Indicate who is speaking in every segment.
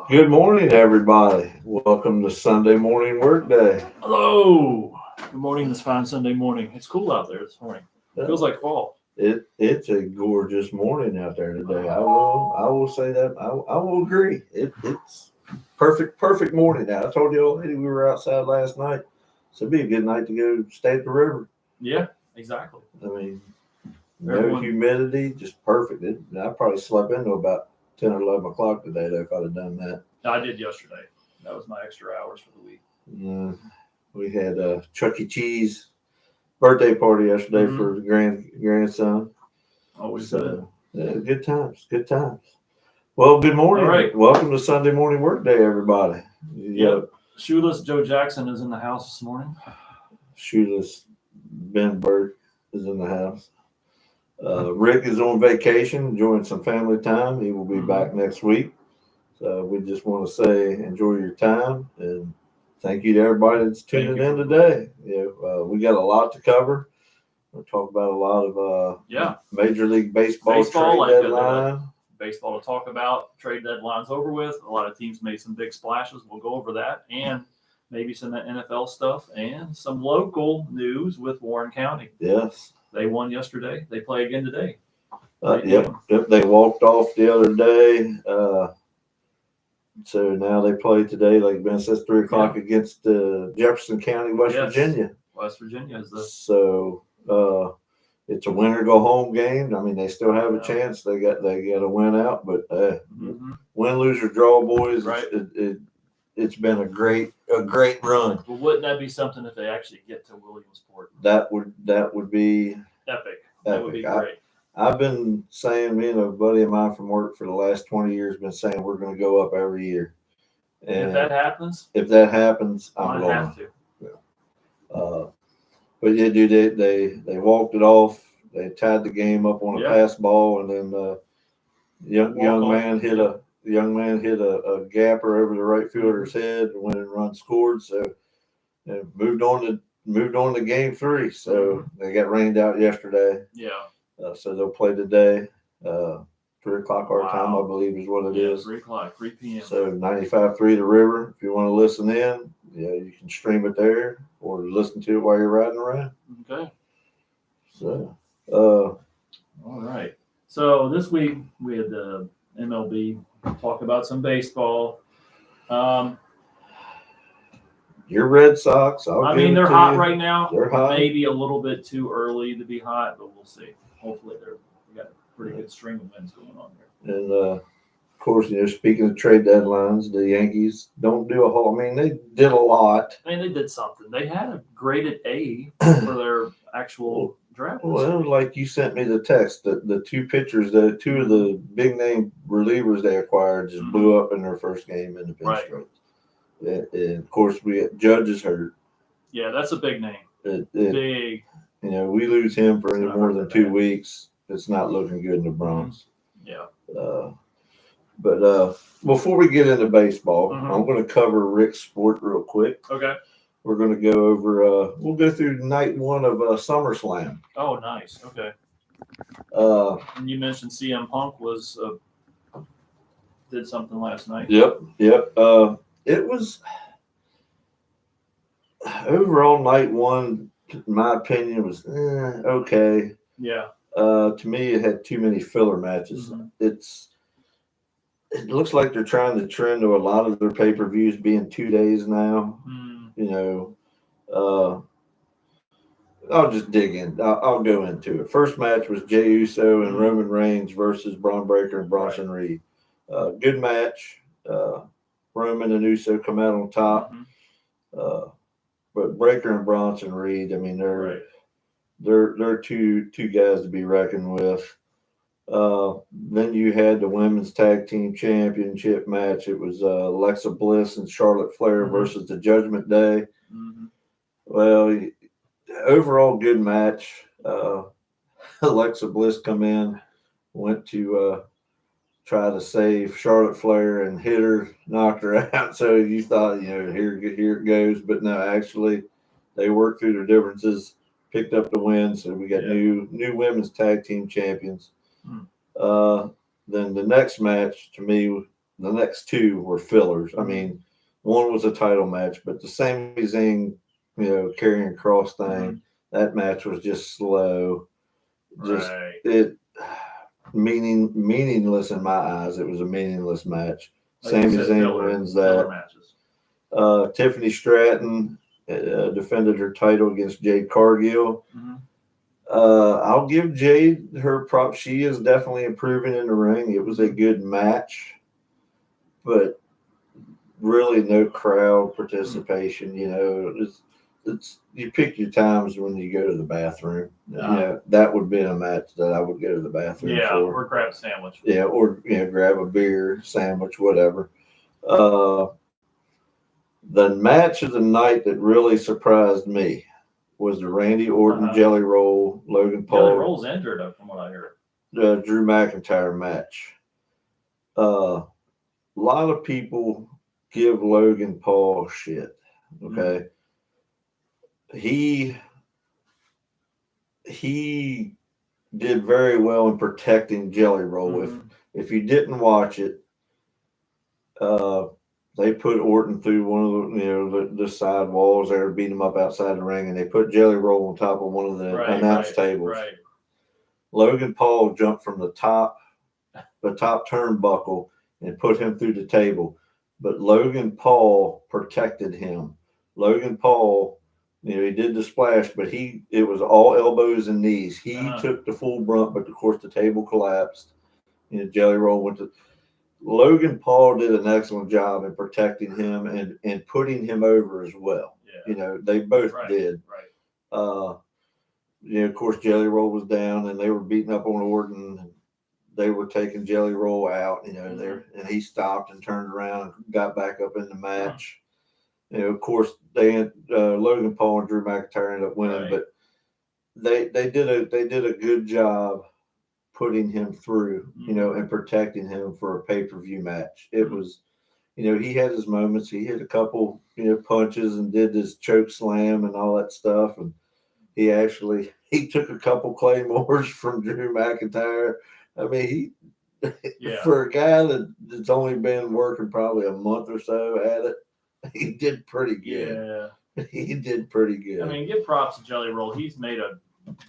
Speaker 1: Good morning, everybody. Welcome to Sunday morning workday.
Speaker 2: Hello. Good morning this fine Sunday morning. It's cool out there this morning. It feels like fall.
Speaker 1: It's a gorgeous morning out there today. I will say that I will agree. It's perfect morning now. I told the old lady we were outside last night, so it'd be a good night to go stay at the river.
Speaker 2: Yeah, exactly.
Speaker 1: I mean, no
Speaker 2: Everyone,
Speaker 1: humidity, just perfect. I probably slept into about 10 or 11 o'clock today though, if I'd have done that.
Speaker 2: I did yesterday. That was my extra hours for the week.
Speaker 1: We had a Chuck E. Cheese birthday party yesterday
Speaker 2: Mhm.
Speaker 1: for the grandson.
Speaker 2: Always good.
Speaker 1: So good times, good times. Well, good morning.
Speaker 2: All right.
Speaker 1: Welcome to Sunday morning workday, everybody.
Speaker 2: Yep. Shoeless Joe Jackson is in the house this morning.
Speaker 1: Shoeless Ben Burt is in the house. Rick is on vacation, enjoying some family time. He will be back next week. So we just want to say enjoy your time and thank you to everybody that's tuning in today. We got a lot to cover. We'll talk about a lot of Major League Baseball trade deadline.
Speaker 2: Baseball to talk about. Trade deadline's over with. A lot of teams made some big splashes. We'll go over that and maybe some NFL stuff and some local news with Warren County.
Speaker 1: Yes.
Speaker 2: They won yesterday. They play again today.
Speaker 1: Yep. They walked off the other day. So now they play today, like Ben says, 3 o'clock against Jefferson County, West Virginia.
Speaker 2: West Virginia is the.
Speaker 1: So it's a win or go home game. I mean, they still have a chance. They got to win win, but win, lose or draw, boys.
Speaker 2: Right.
Speaker 1: It's been a great run.
Speaker 2: Well, wouldn't that be something if they actually get to Williamsport?
Speaker 1: That would be
Speaker 2: epic. That would be great.
Speaker 1: I've been saying, me and a buddy of mine from work for the last 20 years been saying we're going to go up every year. And
Speaker 2: if that happens,
Speaker 1: I'm
Speaker 2: going. Have to.
Speaker 1: Yeah. But yeah, dude, they walked it off. They tied the game up on a pass ball, and then young man hit a gapper over the right fielder's head and went and scored. So moved on to game 3. So they got rained out yesterday.
Speaker 2: Yeah.
Speaker 1: So they'll play today, 3 o'clock our time, I believe is what it is.
Speaker 2: 3 o'clock, 3 p.m.
Speaker 1: So 95.3 The River. If you want to listen in, you can stream it there or listen to it while you're riding around.
Speaker 2: Okay.
Speaker 1: So,
Speaker 2: all right. So this week we had the MLB talk about some baseball.
Speaker 1: Your Red Sox.
Speaker 2: They're hot right now.
Speaker 1: They're hot.
Speaker 2: Maybe a little bit too early to be hot, but we'll see. Hopefully, we got a pretty good string of wins going on there.
Speaker 1: And of course, speaking of trade deadlines, the Yankees don't do a whole. I mean, they did a lot.
Speaker 2: I mean, they did something. They had a graded A for their actual draft.
Speaker 1: Well, like you sent me the text, the 2 pitchers, the 2 of the big name relievers they acquired just blew up in their first game in the pinch strike. And of course, Judge is hurt.
Speaker 2: Yeah, that's a big name. Big.
Speaker 1: We lose him for any more than 2 weeks. It's not looking good in the Bronx.
Speaker 2: Yeah.
Speaker 1: But before we get into baseball, I'm going to cover Rick's sport real quick.
Speaker 2: Okay.
Speaker 1: We're going to go over. We'll go through night 1 of SummerSlam.
Speaker 2: Oh, nice. Okay. And you mentioned CM Punk did something last night.
Speaker 1: Yep. It was overall night 1. In my opinion, was okay.
Speaker 2: Yeah.
Speaker 1: To me, it had too many filler matches. It looks like they're trying to trend to a lot of their pay-per-views being 2 days now. I'll just dig in. I'll go into it. First match was Jey Uso and Roman Reigns versus Braun Breaker and Bronson Reed. Good match. Roman and Uso come out on top. But Breaker and Bronson Reed, I mean, they're two guys to be reckoned with. Then you had the women's tag team championship match. It was Alexa Bliss and Charlotte Flair versus the Judgment Day. Well, overall good match. Alexa Bliss come in, went to try to save Charlotte Flair and hit her, knocked her out. So you thought, here it goes. But no, actually, they worked through their differences, picked up the win. So we got new women's tag team champions. Then the next match, to me, the next two were fillers. I mean, one was a title match, but the Sami Zayn, carrying cross thing, that match was just slow. Just it meaningless in my eyes. It was a meaningless match. Sami Zayn wins that. Tiffany Stratton defended her title against Jade Cargill. I'll give Jade her props. She is definitely improving in the ring. It was a good match, but really no crowd participation. It's you pick your times when you go to the bathroom. That would be a match that I would go to the bathroom for.
Speaker 2: Or grab a sandwich.
Speaker 1: Yeah, or grab a beer, sandwich, whatever. The match of the night that really surprised me was the Randy Orton Jelly Roll Logan Paul.
Speaker 2: Jelly Roll's injured, from what I heard.
Speaker 1: The Drew McIntyre match. A lot of people give Logan Paul shit. Okay. He did very well in protecting Jelly Roll. If you didn't watch it, they put Orton through one of the side walls there, beat him up outside the ring, and they put Jelly Roll on top of one of the announce tables. Right. Logan Paul jumped from the top turnbuckle and put him through the table, but Logan Paul protected him. Logan Paul, he did the splash, but it was all elbows and knees. He took the full brunt, but of course the table collapsed. Jelly Roll went to. Logan Paul did an excellent job in protecting him and putting him over as well. Yeah. They both did. Right. Of course, Jelly Roll was down, and they were beating up on Orton. And they were taking Jelly Roll out, there, and he stopped and turned around, and got back up in the match. Of course, Logan Paul and Drew McIntyre ended up winning, but they did a good job putting him through, and protecting him for a pay-per-view match. It was, he had his moments. He hit a couple, punches and did this choke slam and all that stuff. And he took a couple claymores from Drew McIntyre. I mean, for a guy that's only been working probably a month or so at it, he did pretty good. Yeah. He did pretty good.
Speaker 2: I mean, give props to Jelly Roll. He's made a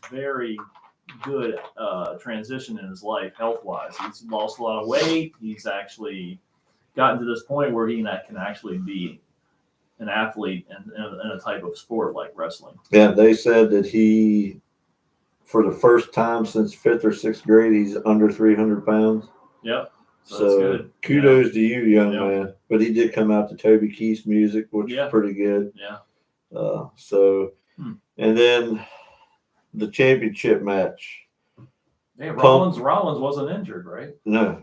Speaker 2: very good transition in his life health-wise. He's lost a lot of weight. He's actually gotten to this point where he can actually be an athlete in a type of sport like wrestling.
Speaker 1: Yeah, they said that he, for the first time since 5th or 6th grade, he's under 300 pounds.
Speaker 2: Yep. So
Speaker 1: that's good. Kudos to you, young man. But he did come out to Toby Keith's music, which is pretty good.
Speaker 2: Yeah.
Speaker 1: And then the championship match.
Speaker 2: Yeah, Rollins wasn't injured, right?
Speaker 1: No.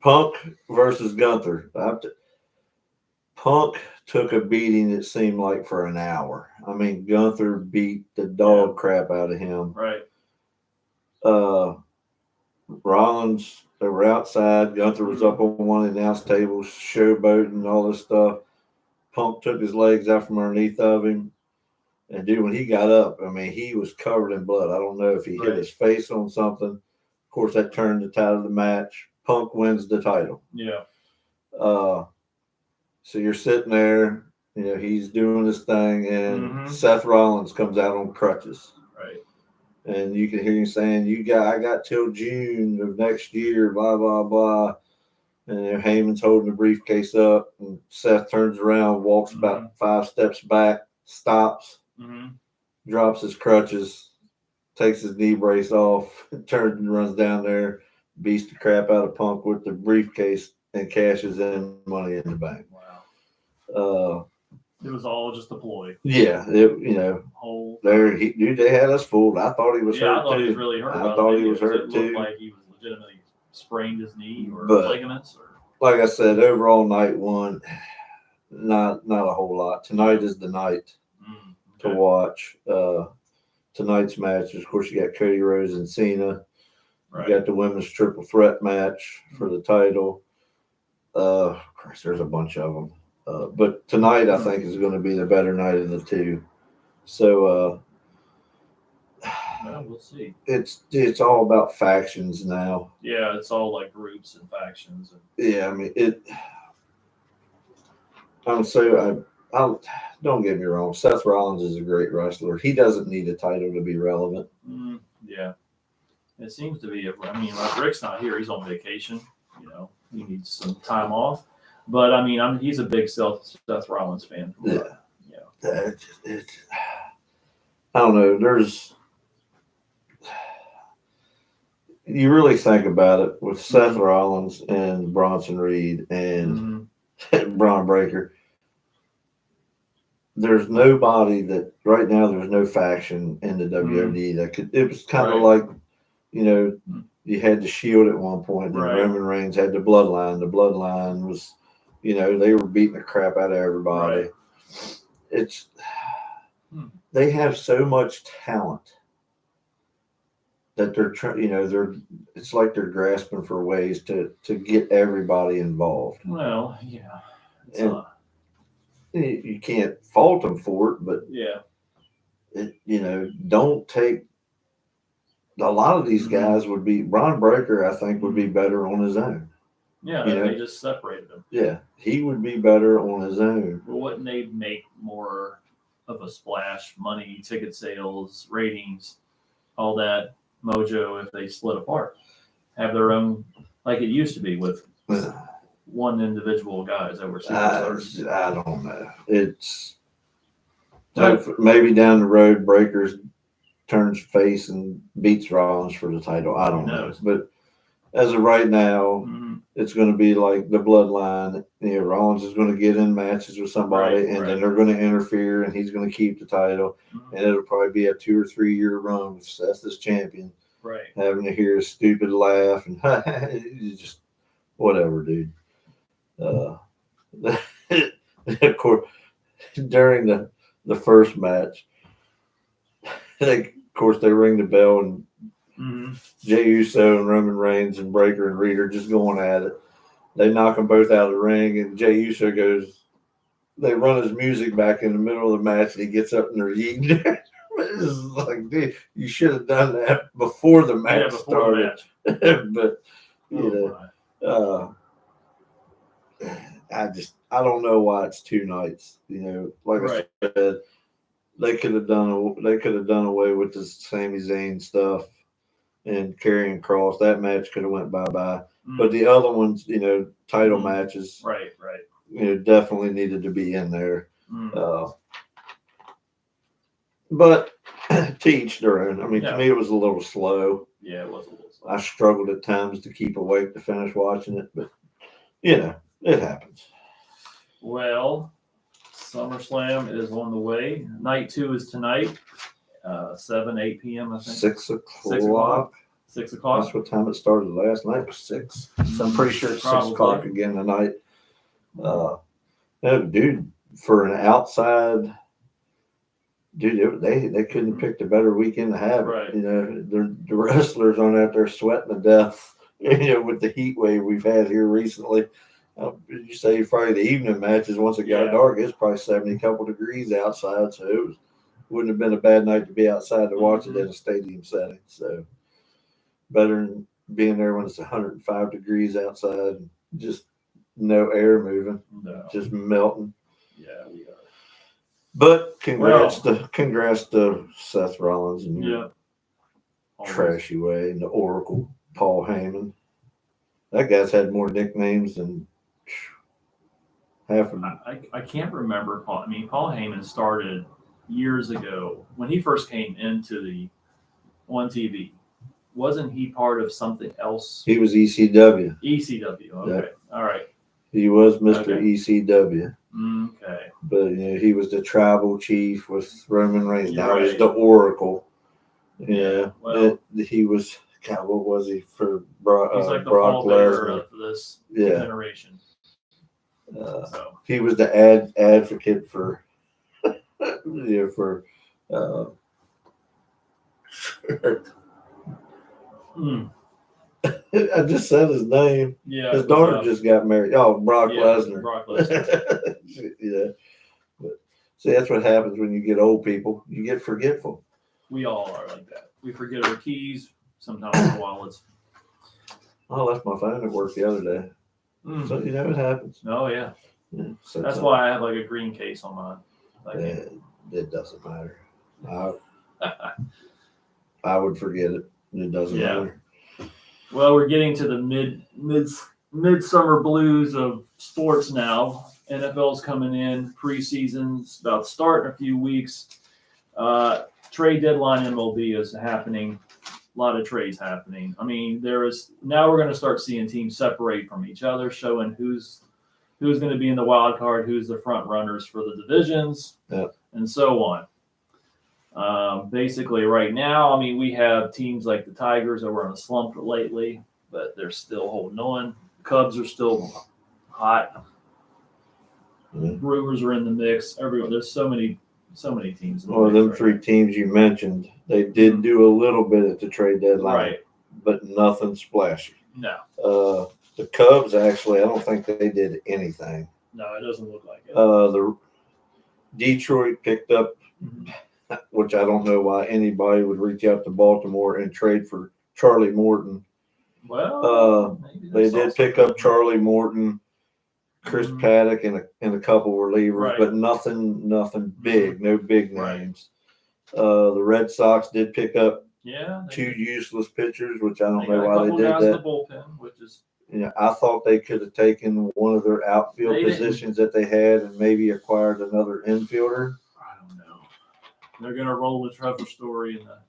Speaker 1: Punk versus Gunther. Punk took a beating, it seemed like, for an hour. I mean, Gunther beat the dog crap out of him.
Speaker 2: Right.
Speaker 1: Rollins, they were outside. Gunther was up on one of the announce tables, showboating and all this stuff. Punk took his legs out from underneath of him. And dude, when he got up, I mean, he was covered in blood. I don't know if he hit his face on something. Of course, that turned the tide of the match. Punk wins the title.
Speaker 2: Yeah.
Speaker 1: So you're sitting there, he's doing this thing, and Seth Rollins comes out on crutches.
Speaker 2: Right.
Speaker 1: And you can hear him saying, I got till June of next year, blah, blah, blah. And Heyman's holding the briefcase up, and Seth turns around, walks about 5 steps back, stops. Drops his crutches, takes his knee brace off, turns and runs down there, beats the crap out of Punk with the briefcase, and cashes in Money in the Bank.
Speaker 2: Wow. It was all just a ploy.
Speaker 1: Yeah, they had us fooled. I thought he was hurt.
Speaker 2: I thought he was really hurt.
Speaker 1: I thought he was hurt too.
Speaker 2: It looked like he was legitimately sprained his knee or ligaments.
Speaker 1: Like I said, overall night one, not a whole lot. Tonight is the night to watch. Tonight's match, of course, you got Cody Rhodes and Cena. Right. You got the women's triple threat match for the title. Of course, there's a bunch of them. But tonight, I think, is going to be the better night of the two. So
Speaker 2: Well, we'll see.
Speaker 1: It's all about factions now.
Speaker 2: Yeah, it's all like groups and factions.
Speaker 1: Yeah, I mean it. I'm so I don't get me wrong. Seth Rollins is a great wrestler. He doesn't need a title to be relevant.
Speaker 2: Yeah, it seems to be. I mean, Rick's not here. He's on vacation. He needs some time off. But I mean, he's a big Seth Rollins fan.
Speaker 1: Yeah. I don't know. You really think about it with Seth Rollins and Bronson Reed and Braun Breaker. There's nobody that right now. There's no faction in the WOD that could. It was kind of like, you had the Shield at one point, and Roman Reigns had the Bloodline. The Bloodline was, they were beating the crap out of everybody. It's they have so much talent that they're trying. It's like they're grasping for ways to get everybody involved.
Speaker 2: Well, yeah,
Speaker 1: you can't fault them for it, but don't take. A lot of these guys would be. Braun Breaker, I think, would be better on his own.
Speaker 2: Yeah, they just separated him.
Speaker 1: Yeah, he would be better on his own.
Speaker 2: But wouldn't they make more of a splash, money, ticket sales, ratings, all that mojo if they split apart? Have their own, like it used to be with one individual guys that were superstars.
Speaker 1: I don't know. It's maybe down the road, Breakers turns face and beats Rollins for the title. I don't know. But as of right now, it's going to be like the Bloodline. Rollins is going to get in matches with somebody, and then they're going to interfere, and he's going to keep the title. And it'll probably be a 2 or 3 year run with Seth as champion.
Speaker 2: Right.
Speaker 1: Having to hear a stupid laugh and just whatever, dude. Of course, during the first match, of course, they ring the bell and Jey Uso and Roman Reigns and Breaker and Reed are just going at it. They knock them both out of the ring, and Jey Uso goes. They run his music back in the middle of the match, and he gets up and they're eating. It's like, dude, you should have done that before the match started. But I don't know why it's 2 nights. Like I said, they could have done away with the Sami Zayn stuff and Karrion Kross. That match could have went bye. But the other ones, title matches, definitely needed to be in there. But to each their own. I mean, to me, it was a little slow.
Speaker 2: Yeah, it was a little slow.
Speaker 1: I struggled at times to keep awake to finish watching it, but it happens.
Speaker 2: Well, SummerSlam is on the way. Night 2 is tonight, 7, 8 p.m. I think.
Speaker 1: 6 o'clock.
Speaker 2: 6 o'clock.
Speaker 1: That's what time it started last night. Was 6. So I'm pretty sure it's 6 o'clock again tonight. Dude, for an outside. Dude, they couldn't have picked a better weekend to have it. The wrestlers on out there sweating to death. With the heat wave we've had here recently. You say Friday the evening matches. Once it got dark, it's probably 70 couple degrees outside. So it wouldn't have been a bad night to be outside to watch it in a stadium setting. So better than being there when it's 105 degrees outside and just no air moving, just melting.
Speaker 2: Yeah, we are.
Speaker 1: But congrats to Seth Rollins and trashy way and the Oracle, Paul Heyman. That guy's had more nicknames than half of them.
Speaker 2: I can't remember Paul. I mean, Paul Heyman started years ago when he first came into on TV. Wasn't he part of something else?
Speaker 1: He was ECW.
Speaker 2: ECW. Okay. Yep. All right.
Speaker 1: He was Mr. ECW.
Speaker 2: Okay.
Speaker 1: But he was the tribal chief with Roman Reigns. Now he's the Oracle. Yeah. Well, he was. God, what was he for?
Speaker 2: He's like the Brock Lesnar of this generation.
Speaker 1: He was the advocate for. I just said his name.
Speaker 2: Yeah,
Speaker 1: his daughter just got married. Oh, Brock Lesnar.
Speaker 2: Brock Lesnar.
Speaker 1: Yeah. But see, that's what happens when you get old people. You get forgetful.
Speaker 2: We all are like that. We forget our keys, sometimes our wallets.
Speaker 1: I left my phone at work the other day. So, you know, it happens.
Speaker 2: Oh, yeah.
Speaker 1: So
Speaker 2: that's why I have like a green case on mine.
Speaker 1: It doesn't matter. I would forget it. It doesn't matter.
Speaker 2: Well, we're getting to the midsummer blues of sports now. NFL's coming in, preseason's about to start in a few weeks. Trade deadline MLB is happening. A lot of trades happening. I mean, now we're going to start seeing teams separate from each other, showing who's going to be in the wild card, who's the front runners for the divisions, and so on. Basically, right now, I mean, we have teams like the Tigers that were on a slump lately, but they're still holding on. Cubs are still hot. Brewers are in the mix. Everyone, there's so many teams.
Speaker 1: Well, them three teams you mentioned, they did do a little bit at the trade deadline,
Speaker 2: right?
Speaker 1: But nothing splashy.
Speaker 2: No.
Speaker 1: The Cubs, actually, I don't think they did anything.
Speaker 2: No, it doesn't look like it.
Speaker 1: The Detroit picked up, which I don't know why anybody would reach out to Baltimore and trade for Charlie Morton.
Speaker 2: Well,
Speaker 1: they did pick up Charlie Morton, Chris Paddock, and a couple relievers, but nothing big, no big names. The Red Sox did pick up two useless pitchers, which I don't know why they did that.
Speaker 2: In the bullpen, which is.
Speaker 1: I thought they could have taken one of their outfield positions that they had and maybe acquired another infielder.
Speaker 2: I don't know. They're gonna roll with Trevor Story in that.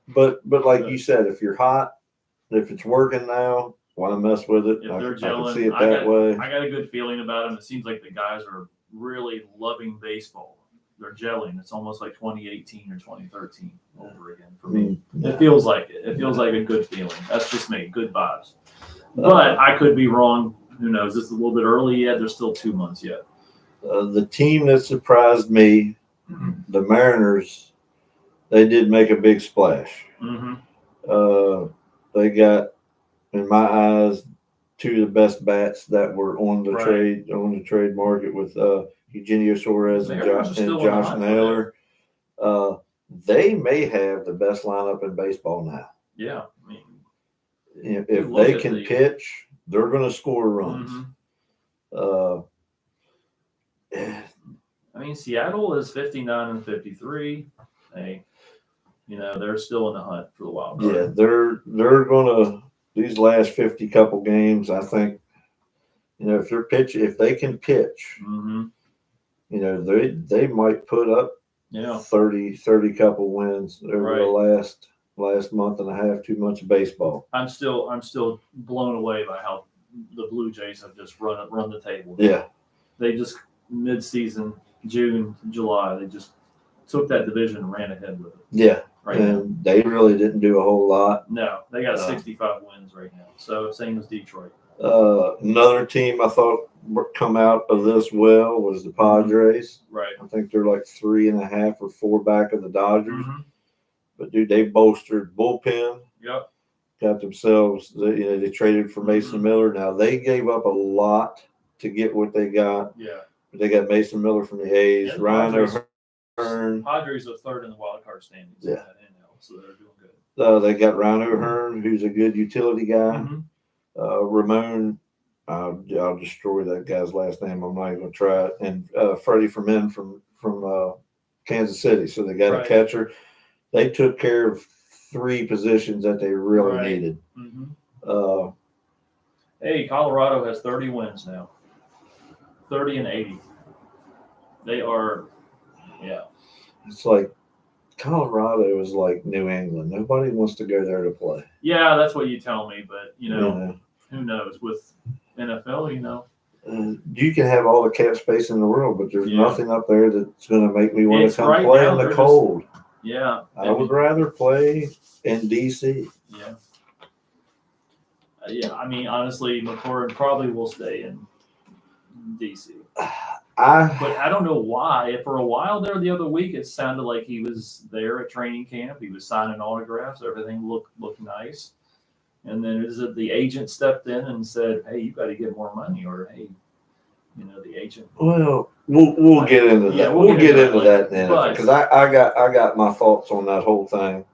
Speaker 1: But like you said, if you're hot, if it's working now, why mess with it?
Speaker 2: If they're gelling,
Speaker 1: I can see it that way.
Speaker 2: I got a good feeling about them. It seems like the guys are really loving baseball. They're gelling. It's almost like 2018 or 2013 over again for me. It feels like it. It feels like a good feeling. That's just me. Good vibes. But I could be wrong. Who knows? It's a little bit early yet. There's still 2 months yet.
Speaker 1: The team that surprised me, the Mariners, they did make a big splash. They got, in my eyes, two of the best bats that were on the trade market with Eugenio Suarez and Josh Naylor. They may have the best lineup in baseball now.
Speaker 2: Yeah, I mean,
Speaker 1: if they can pitch, they're going to score runs.
Speaker 2: I mean, Seattle is 59-53. They're still in the hunt for the wild card.
Speaker 1: Yeah, they're going to. These last 50 couple games, I think, if they can pitch, they might put up 30 couple wins over the last month and a half, 2 months of baseball.
Speaker 2: I'm still blown away by how the Blue Jays have just run the table.
Speaker 1: Yeah.
Speaker 2: They just mid-season, June, July, they just took that division and ran ahead with it.
Speaker 1: Yeah. And they really didn't do a whole lot.
Speaker 2: No, they got 65 wins right now. So same as Detroit.
Speaker 1: Another team I thought come out of this well was the Padres.
Speaker 2: Right.
Speaker 1: I think they're like 3.5 or 4 back of the Dodgers. But dude, they bolstered bullpen.
Speaker 2: Yep.
Speaker 1: Got themselves. They traded for Mason Miller. Now they gave up a lot to get what they got.
Speaker 2: Yeah.
Speaker 1: But they got Mason Miller from the A's.
Speaker 2: Yeah,
Speaker 1: Ryan O'Hearn.
Speaker 2: Padres are third in the wild card standings.
Speaker 1: Yeah.
Speaker 2: So they're doing good.
Speaker 1: They got Ryan O'Hearn, who's a good utility guy. Ramon, I'll destroy that guy's last name. I'm not even going to try it. And Freddie Freeman from Kansas City. So they got a catcher. They took care of 3 positions that they really needed.
Speaker 2: Hey, Colorado has 30 wins now. 30-80. They are,
Speaker 1: It's like Colorado is like New England. Nobody wants to go there to play.
Speaker 2: Yeah, that's what you tell me. But, who knows? With NFL,
Speaker 1: you can have all the cap space in the world, but there's nothing up there that's going to make me want to come play in the cold. I would rather play in D.C.
Speaker 2: I mean, honestly, McCord probably will stay in D.C. But I don't know why. For a while there the other week, it sounded like he was there at training camp. He was signing autographs. Everything looked nice. And then the agent stepped in and said, "Hey, you got to get more money," or "Hey, the agent."
Speaker 1: Well, we'll get into that. We'll get into that then, because I got my thoughts on that whole thing.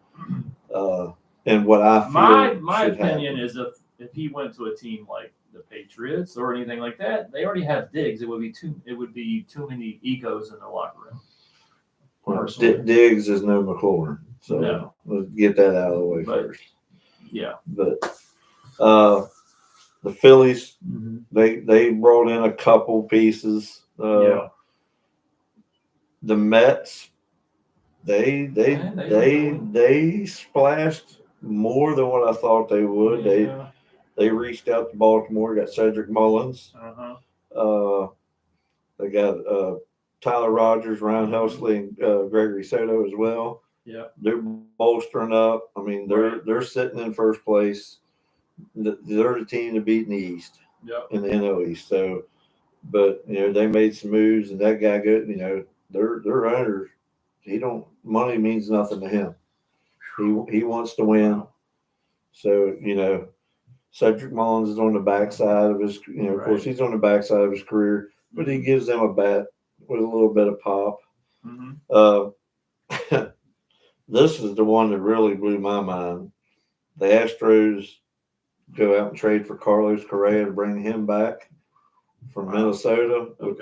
Speaker 1: and what I feel
Speaker 2: My
Speaker 1: should
Speaker 2: opinion
Speaker 1: happen.
Speaker 2: is if he went to a team like the Patriots or anything like that, they already have Diggs. It would be too many egos in the locker room.
Speaker 1: Well,
Speaker 2: Personally.
Speaker 1: Diggs is no McLaurin, so
Speaker 2: No.
Speaker 1: let's get that out of the way
Speaker 2: But-
Speaker 1: first.
Speaker 2: Yeah.
Speaker 1: But the Phillies, they brought in a couple pieces.
Speaker 2: Yeah.
Speaker 1: The Mets,
Speaker 2: Man,
Speaker 1: they splashed more than what I thought they would.
Speaker 2: Yeah.
Speaker 1: They reached out to Baltimore, got Cedric Mullins. They got Tyler Rogers, Ryan Helsley, and Gregory Soto as well.
Speaker 2: Yeah.
Speaker 1: They're bolstering up. I mean, they're sitting in first place. They're the team to beat in the East, in the NL East. So, but they made some moves, and that guy good. Their owner, money means nothing to him. He wants to win.
Speaker 2: Wow.
Speaker 1: So Cedric Mullins is on the backside of his. Of course, he's on the backside of his career, but he gives them a bat with a little bit of pop. This is the one that really blew my mind. The Astros go out and trade for Carlos Correa to bring him back from Minnesota. Which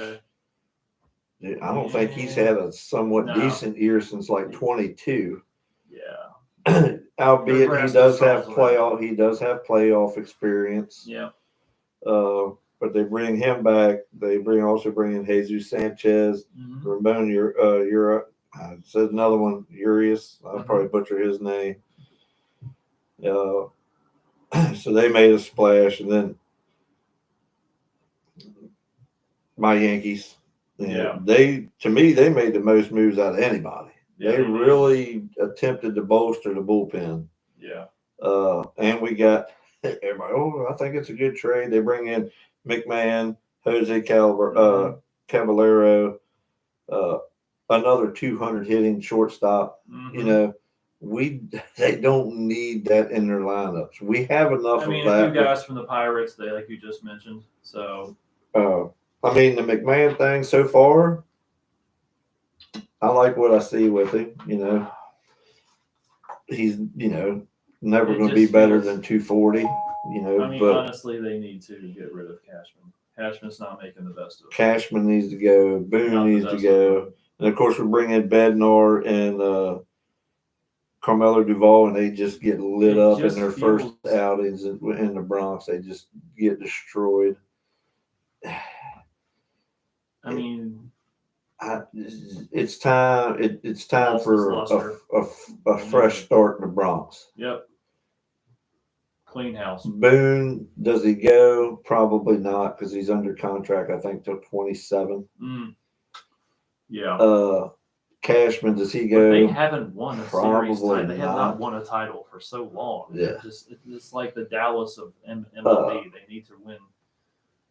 Speaker 1: I don't think he's had a somewhat decent year since like 22.
Speaker 2: Yeah.
Speaker 1: Albeit he does have playoff experience.
Speaker 2: Yeah.
Speaker 1: But they bring him back. They also bring in Jesus Sanchez, Ramon I said another one, Urias. I'll probably butcher his name. So they made a splash, and then my Yankees. They made the most moves out of anybody. They really attempted to bolster the bullpen.
Speaker 2: Yeah.
Speaker 1: And we got everybody. I think it's a good trade. They bring in McMahon, Jose Caballero, another 200 hitting shortstop. They don't need that in their lineups. We have enough of that.
Speaker 2: A few guys from the Pirates, like you just mentioned. So.
Speaker 1: The McMahon thing so far, I like what I see with him. He's never going to be better than 240. But
Speaker 2: honestly, they need to get rid of Cashman. Cashman's not making the best of it.
Speaker 1: Cashman needs to go. Boone needs to go. And of course, we bring in Bednar and Carmelo Duvall, and they just get lit up in their first outings in the Bronx. They just get destroyed. It's time. It's time for a fresh start in the Bronx.
Speaker 2: Yep. Clean house.
Speaker 1: Boone, does he go? Probably not, because he's under contract, I think, till 27.
Speaker 2: Yeah.
Speaker 1: Cashman, does he go?
Speaker 2: But they haven't won a series title.
Speaker 1: Probably
Speaker 2: They have not won a title for so long.
Speaker 1: Yeah.
Speaker 2: It's like the Dallas of MLB. They need to win.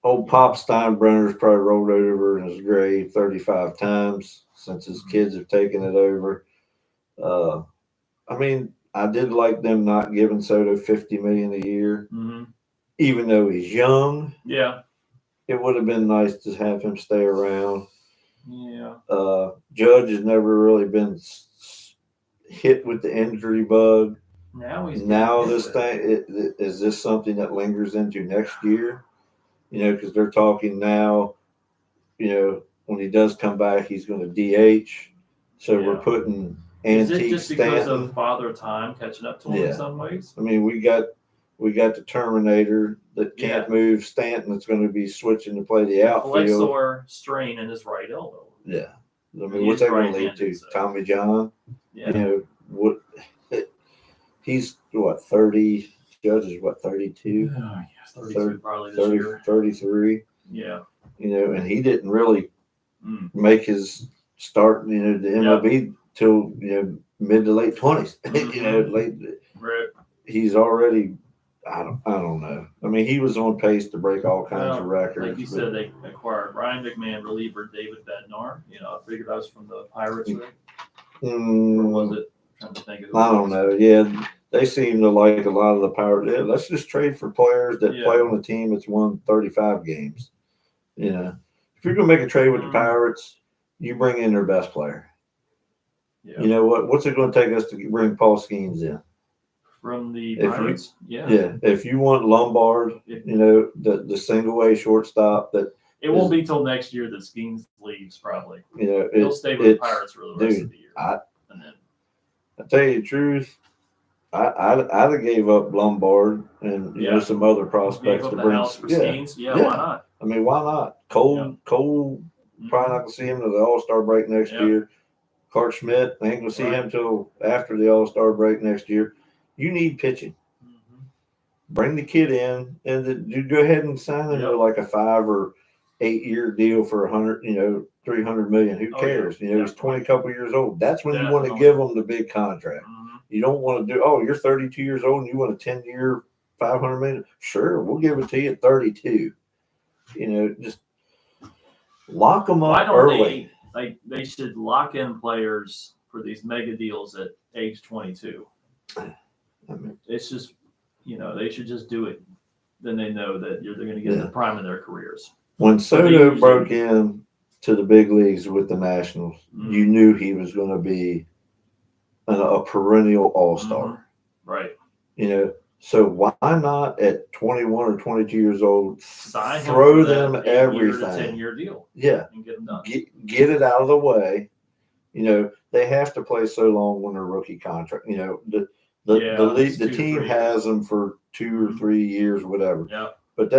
Speaker 1: Old Pop Steinbrenner's probably rolled over in his grave 35 times since his kids have taken it over. I did like them not giving Soto $50 million a year, even though he's young.
Speaker 2: Yeah,
Speaker 1: it would have been nice to have him stay around.
Speaker 2: Yeah.
Speaker 1: Judge has never really been hit with the injury bug.
Speaker 2: Now
Speaker 1: this thing is this something that lingers into next year? Because they're talking now. When he does come back, he's going to DH. So we're putting antique.
Speaker 2: Is it just
Speaker 1: Stanton.
Speaker 2: because of Father Time catching up to him in some ways?
Speaker 1: We got the Terminator that can't move. Stanton that's going to be switching to play the outfield.
Speaker 2: Flexor strain in his right elbow.
Speaker 1: Yeah. What's that going to lead to? So. Tommy John?
Speaker 2: Yeah.
Speaker 1: What? He's 30? Judge is 32?
Speaker 2: 32 probably this year.
Speaker 1: 33.
Speaker 2: Yeah.
Speaker 1: And he didn't really make his start, the MLB till mid to late 20s.
Speaker 2: Right.
Speaker 1: He's already. I don't know. He was on pace to break all kinds of records.
Speaker 2: Like you said, they acquired Ryan McMahon, reliever David Bednar. I figured that was from the Pirates, right? Or was it? I'm trying to think of
Speaker 1: I don't know. Yeah, they seem to like a lot of the Pirates. Yeah, let's just trade for players that play on the team that's won 35 games. If you're going to make a trade with the Pirates, you bring in their best player. Yeah. What's it going to take us to bring Paul Skeens in?
Speaker 2: from the
Speaker 1: If you-
Speaker 2: Pirates. Yeah.
Speaker 1: Yeah, if you want Lombard, the single A shortstop that
Speaker 2: It won't be till next year that Skeens leaves, probably.
Speaker 1: He'll
Speaker 2: He'll stay with the Pirates for the rest of the year.
Speaker 1: I
Speaker 2: And then,
Speaker 1: tell you the truth, I'd have gave up Lombard and some other
Speaker 2: gave
Speaker 1: prospects
Speaker 2: up
Speaker 1: to
Speaker 2: the
Speaker 1: bring.
Speaker 2: house for Skeens. Yeah, why not?
Speaker 1: I mean, why not? Cole probably not gonna see him to the All-Star break next year. Clark Schmidt, I ain't gonna see him till after the All-Star break next year. You need pitching. Bring the kid in, and you go ahead and sign him to like a 5 or 8 year deal for $100, $300 million. Who cares? He's 20 couple years old. That's when you want to give him the big contract. You don't want to do. Oh, you're 32 years old and you want a 10-year, $500 million. Sure, we'll give it to you at 32. Just lock them up early.
Speaker 2: They should lock in players for these mega deals at age 22. It's just. They should just do it. Then they know that they're going to get in the prime of their careers.
Speaker 1: When Soto broke in to the big leagues with the Nationals, you knew he was going to be a perennial all-star.
Speaker 2: Right.
Speaker 1: So why not at 21 or 22 years old
Speaker 2: throw
Speaker 1: them everything?
Speaker 2: 10-year deal.
Speaker 1: Yeah.
Speaker 2: And get them done.
Speaker 1: Get it out of the way. They have to play so long when they're rookie contract. The team has them for 2 or 3 years, whatever.
Speaker 2: Yeah.
Speaker 1: But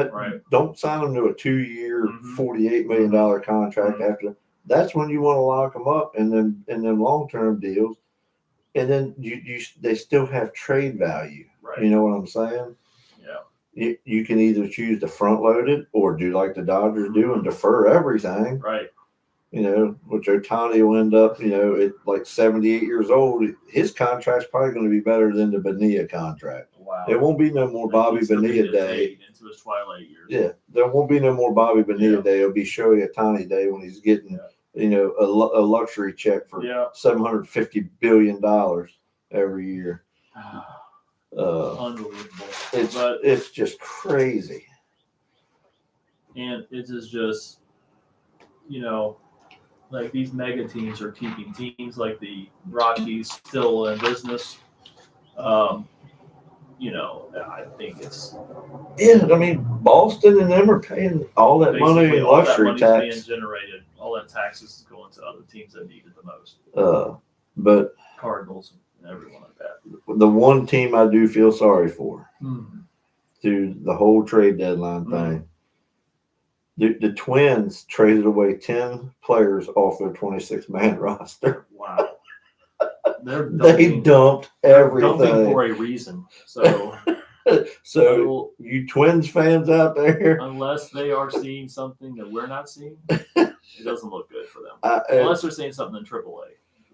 Speaker 1: don't sign them to a 2-year, $48 million contract after. That's when you want to lock them up, and then long-term deals, and then they still have trade value.
Speaker 2: Right.
Speaker 1: You know what I'm saying?
Speaker 2: Yeah.
Speaker 1: You can either choose to front load it or do like the Dodgers do and defer everything.
Speaker 2: Right.
Speaker 1: Which Ohtani will end up, at like 78 years old. His contract's probably going to be better than the Bonilla contract.
Speaker 2: Wow.
Speaker 1: There won't be no more Bobby Bonilla day.
Speaker 2: Into his twilight years.
Speaker 1: Yeah, there won't be no more Bobby Bonilla day. It'll be Shohei Ohtani day when he's getting, a luxury check for $750 billion every year.
Speaker 2: Unbelievable.
Speaker 1: It's just crazy.
Speaker 2: And it is just, like these mega teams are keeping teams like the Rockies still in business. I think it's.
Speaker 1: Yeah, I mean, Boston and them are paying all that money in luxury tax.
Speaker 2: Being generated, all that taxes is going to other teams that need it the most.
Speaker 1: But
Speaker 2: Cardinals and everyone like that.
Speaker 1: The one team I do feel sorry for through the whole trade deadline thing. The Twins traded away 10 players off their 26-man roster.
Speaker 2: Wow.
Speaker 1: They dumped everything.
Speaker 2: Dumping for a reason.
Speaker 1: So you Twins fans out there,
Speaker 2: unless they are seeing something that we're not seeing, it doesn't look good for them. Unless they're seeing something in AAA,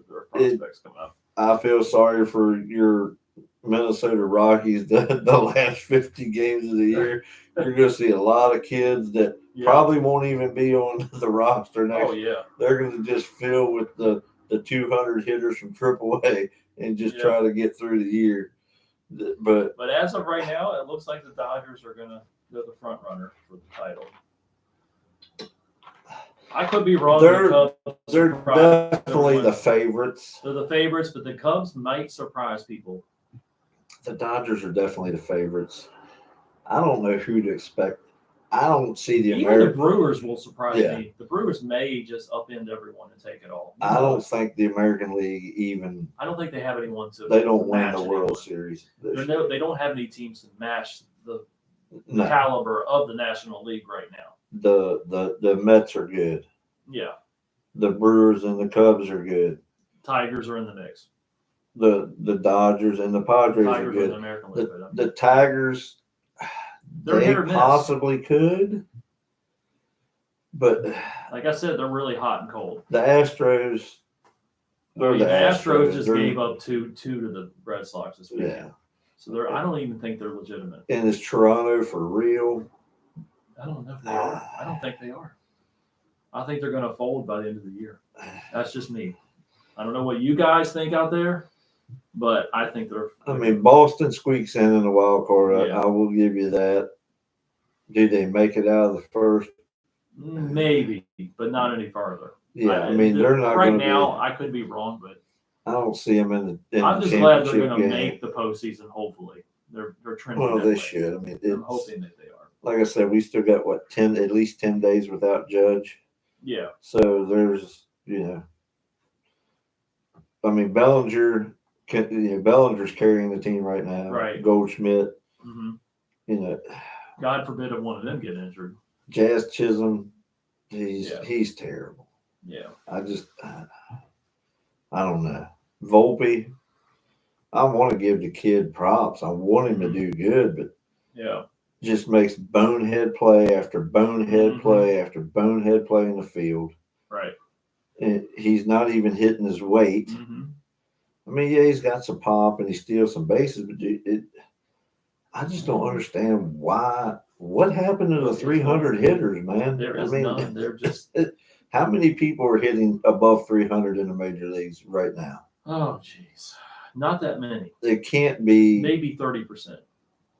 Speaker 2: their prospects come up.
Speaker 1: I feel sorry for your Minnesota Rockies. The last 50 games of the year, you're going to see a lot of kids that probably won't even be on the roster next.
Speaker 2: Oh yeah,
Speaker 1: they're going to just fill with the 200 hitters from AAA and just try to get through the year. But
Speaker 2: as of right now, it looks like the Dodgers are they're the front runner for the title. I could be wrong.
Speaker 1: They're definitely the favorites.
Speaker 2: They're the favorites, but the Cubs might surprise people.
Speaker 1: The Dodgers are definitely the favorites. I don't know who to expect. I don't see
Speaker 2: the Brewers will surprise me. The Brewers may just upend everyone and take it all.
Speaker 1: I don't think the American League even.
Speaker 2: I don't think they have anyone to.
Speaker 1: They don't win the World Series.
Speaker 2: They don't have any teams to match the caliber of the National League right now.
Speaker 1: The Mets are good.
Speaker 2: Yeah.
Speaker 1: The Brewers and the Cubs are good.
Speaker 2: Tigers are in the mix.
Speaker 1: The Dodgers and the Padres are good.
Speaker 2: The American League,
Speaker 1: the Tigers. They possibly could, but
Speaker 2: like I said, they're really hot and cold.
Speaker 1: The Astros.
Speaker 2: The Astros just gave up two to the Red Sox this week.
Speaker 1: Yeah.
Speaker 2: So I don't even think they're legitimate.
Speaker 1: And is Toronto for real?
Speaker 2: I don't know if they are. I don't think they are. I think they're going to fold by the end of the year. That's just me. I don't know what you guys think out there, but I think they're.
Speaker 1: I mean, Boston squeaks in the wild card. I will give you that. Do they make it out of the first?
Speaker 2: Maybe, but not any farther.
Speaker 1: Yeah, I mean, they're not
Speaker 2: right now. I could be wrong, but
Speaker 1: I don't see them in
Speaker 2: I'm
Speaker 1: the
Speaker 2: just glad they're
Speaker 1: championship
Speaker 2: going to
Speaker 1: game.
Speaker 2: make the postseason. Hopefully, they're trending
Speaker 1: Well,
Speaker 2: that
Speaker 1: they
Speaker 2: way.
Speaker 1: should. I mean,
Speaker 2: I'm hoping that they are.
Speaker 1: Like I said, we still got at least 10 days without Judge.
Speaker 2: Yeah.
Speaker 1: So there's, I mean, Bellinger's carrying the team right now.
Speaker 2: Right.
Speaker 1: Goldschmidt,
Speaker 2: Mm-hmm. God forbid if one of them get injured.
Speaker 1: Jazz Chisholm, he's terrible.
Speaker 2: Yeah.
Speaker 1: I don't know. Volpe, I want to give the kid props. I want him to do good, but just makes bonehead play after bonehead play after bonehead play in the field.
Speaker 2: Right.
Speaker 1: And he's not even hitting his weight.
Speaker 2: Mm-hmm.
Speaker 1: I mean, yeah, he's got some pop and he steals some bases, but I just don't understand why. What happened to the 300 hitters, man?
Speaker 2: There is none. They're just.
Speaker 1: How many people are hitting above 300 in the major leagues right now?
Speaker 2: Oh, jeez. Not that many.
Speaker 1: It can't be.
Speaker 2: Maybe 30%.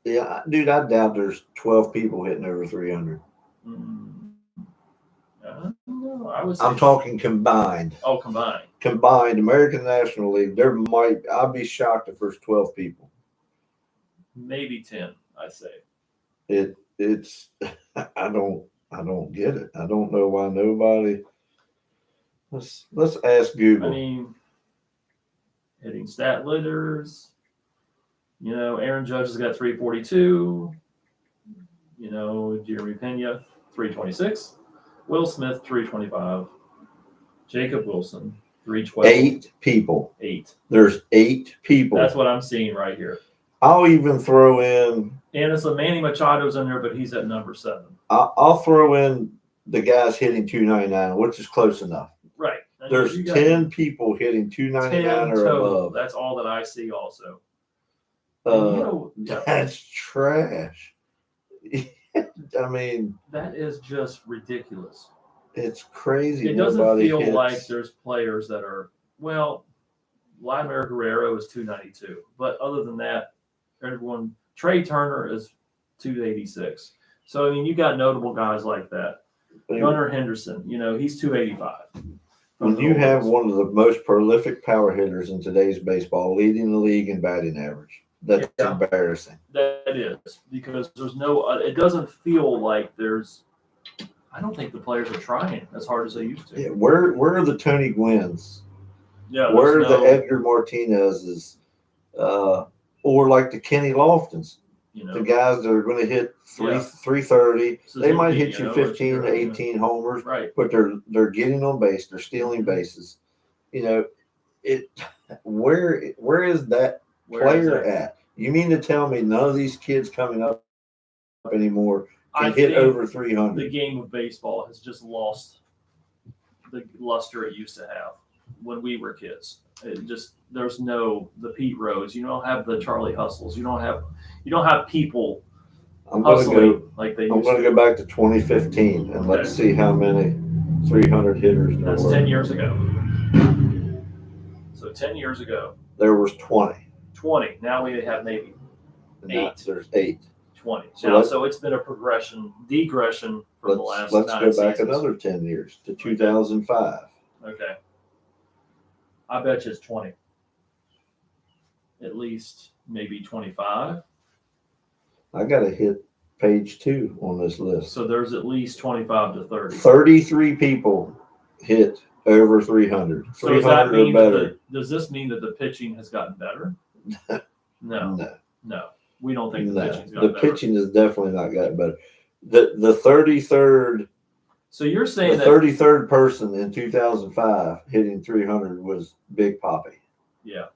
Speaker 1: Yeah, dude, I doubt there's 12 people hitting over 300.
Speaker 2: No, I was.
Speaker 1: I'm talking combined.
Speaker 2: Oh, combined.
Speaker 1: Combined, American National League. I'd be shocked if there's 12 people.
Speaker 2: Maybe 10, I say.
Speaker 1: It's. I don't get it. I don't know why nobody. Let's ask Google.
Speaker 2: I mean, hitting stat leaders. Aaron Judge has got 342. Jeremy Pena 326. Will Smith 325. Jacob Wilson 312.
Speaker 1: 8 people.
Speaker 2: 8.
Speaker 1: There's 8 people.
Speaker 2: That's what I'm seeing right here.
Speaker 1: I'll even throw in.
Speaker 2: And it's a Manny Machado's in there, but he's at number 7.
Speaker 1: I'll throw in the guys hitting 299, which is close enough.
Speaker 2: Right.
Speaker 1: There's 10 people hitting 299 or above.
Speaker 2: That's all that I see also.
Speaker 1: That's trash. I mean,
Speaker 2: that is just ridiculous.
Speaker 1: It's crazy.
Speaker 2: It doesn't feel like there's players that are, Vladimir Guerrero is 292. But other than that, Trey Turner is 286. So, you got notable guys like that. Gunnar Henderson, he's 285.
Speaker 1: When you have one of the most prolific power hitters in today's baseball leading the league in batting average, that's embarrassing.
Speaker 2: That is, because there's it doesn't feel like I don't think the players are trying as hard as they used to.
Speaker 1: Yeah, where are the Tony Gwynns?
Speaker 2: Yeah,
Speaker 1: where are the Edgar Martinez's? Or like the Kenny Loftons? The guys that are going to hit 330. They might hit you 15 to 18 homers,
Speaker 2: right?
Speaker 1: But they're getting on base. They're stealing bases. Where is that player at? You mean to tell me none of these kids coming up anymore can hit over 300?
Speaker 2: The game of baseball has just lost the luster it used to have when we were kids. There's the Pete Rose. You don't have the Charlie Hustles. You don't have people hustling like they used to.
Speaker 1: I'm going to go back to 2015 and let's see how many 300 hitters there were.
Speaker 2: That's 10 years ago. So 10 years ago.
Speaker 1: There was 20.
Speaker 2: 20. Now we have maybe 8.
Speaker 1: There's 8.
Speaker 2: 20. So it's been a degression for the last 9
Speaker 1: seasons. Let's go back
Speaker 2: seasons.
Speaker 1: Another 10 years to 2005.
Speaker 2: Okay. I bet you it's 20. At least maybe 25. I
Speaker 1: got to hit page 2 on this list.
Speaker 2: So there's at least 25 to 30.
Speaker 1: 33 people hit over 300.
Speaker 2: So does that mean
Speaker 1: better.
Speaker 2: Does this mean that the pitching has gotten better? No. We don't think the pitching's gotten better.
Speaker 1: The pitching has definitely not gotten better. The 33rd.
Speaker 2: So you're saying
Speaker 1: the 33rd person in 2005 hitting 300 was Big Papi.
Speaker 2: Yeah.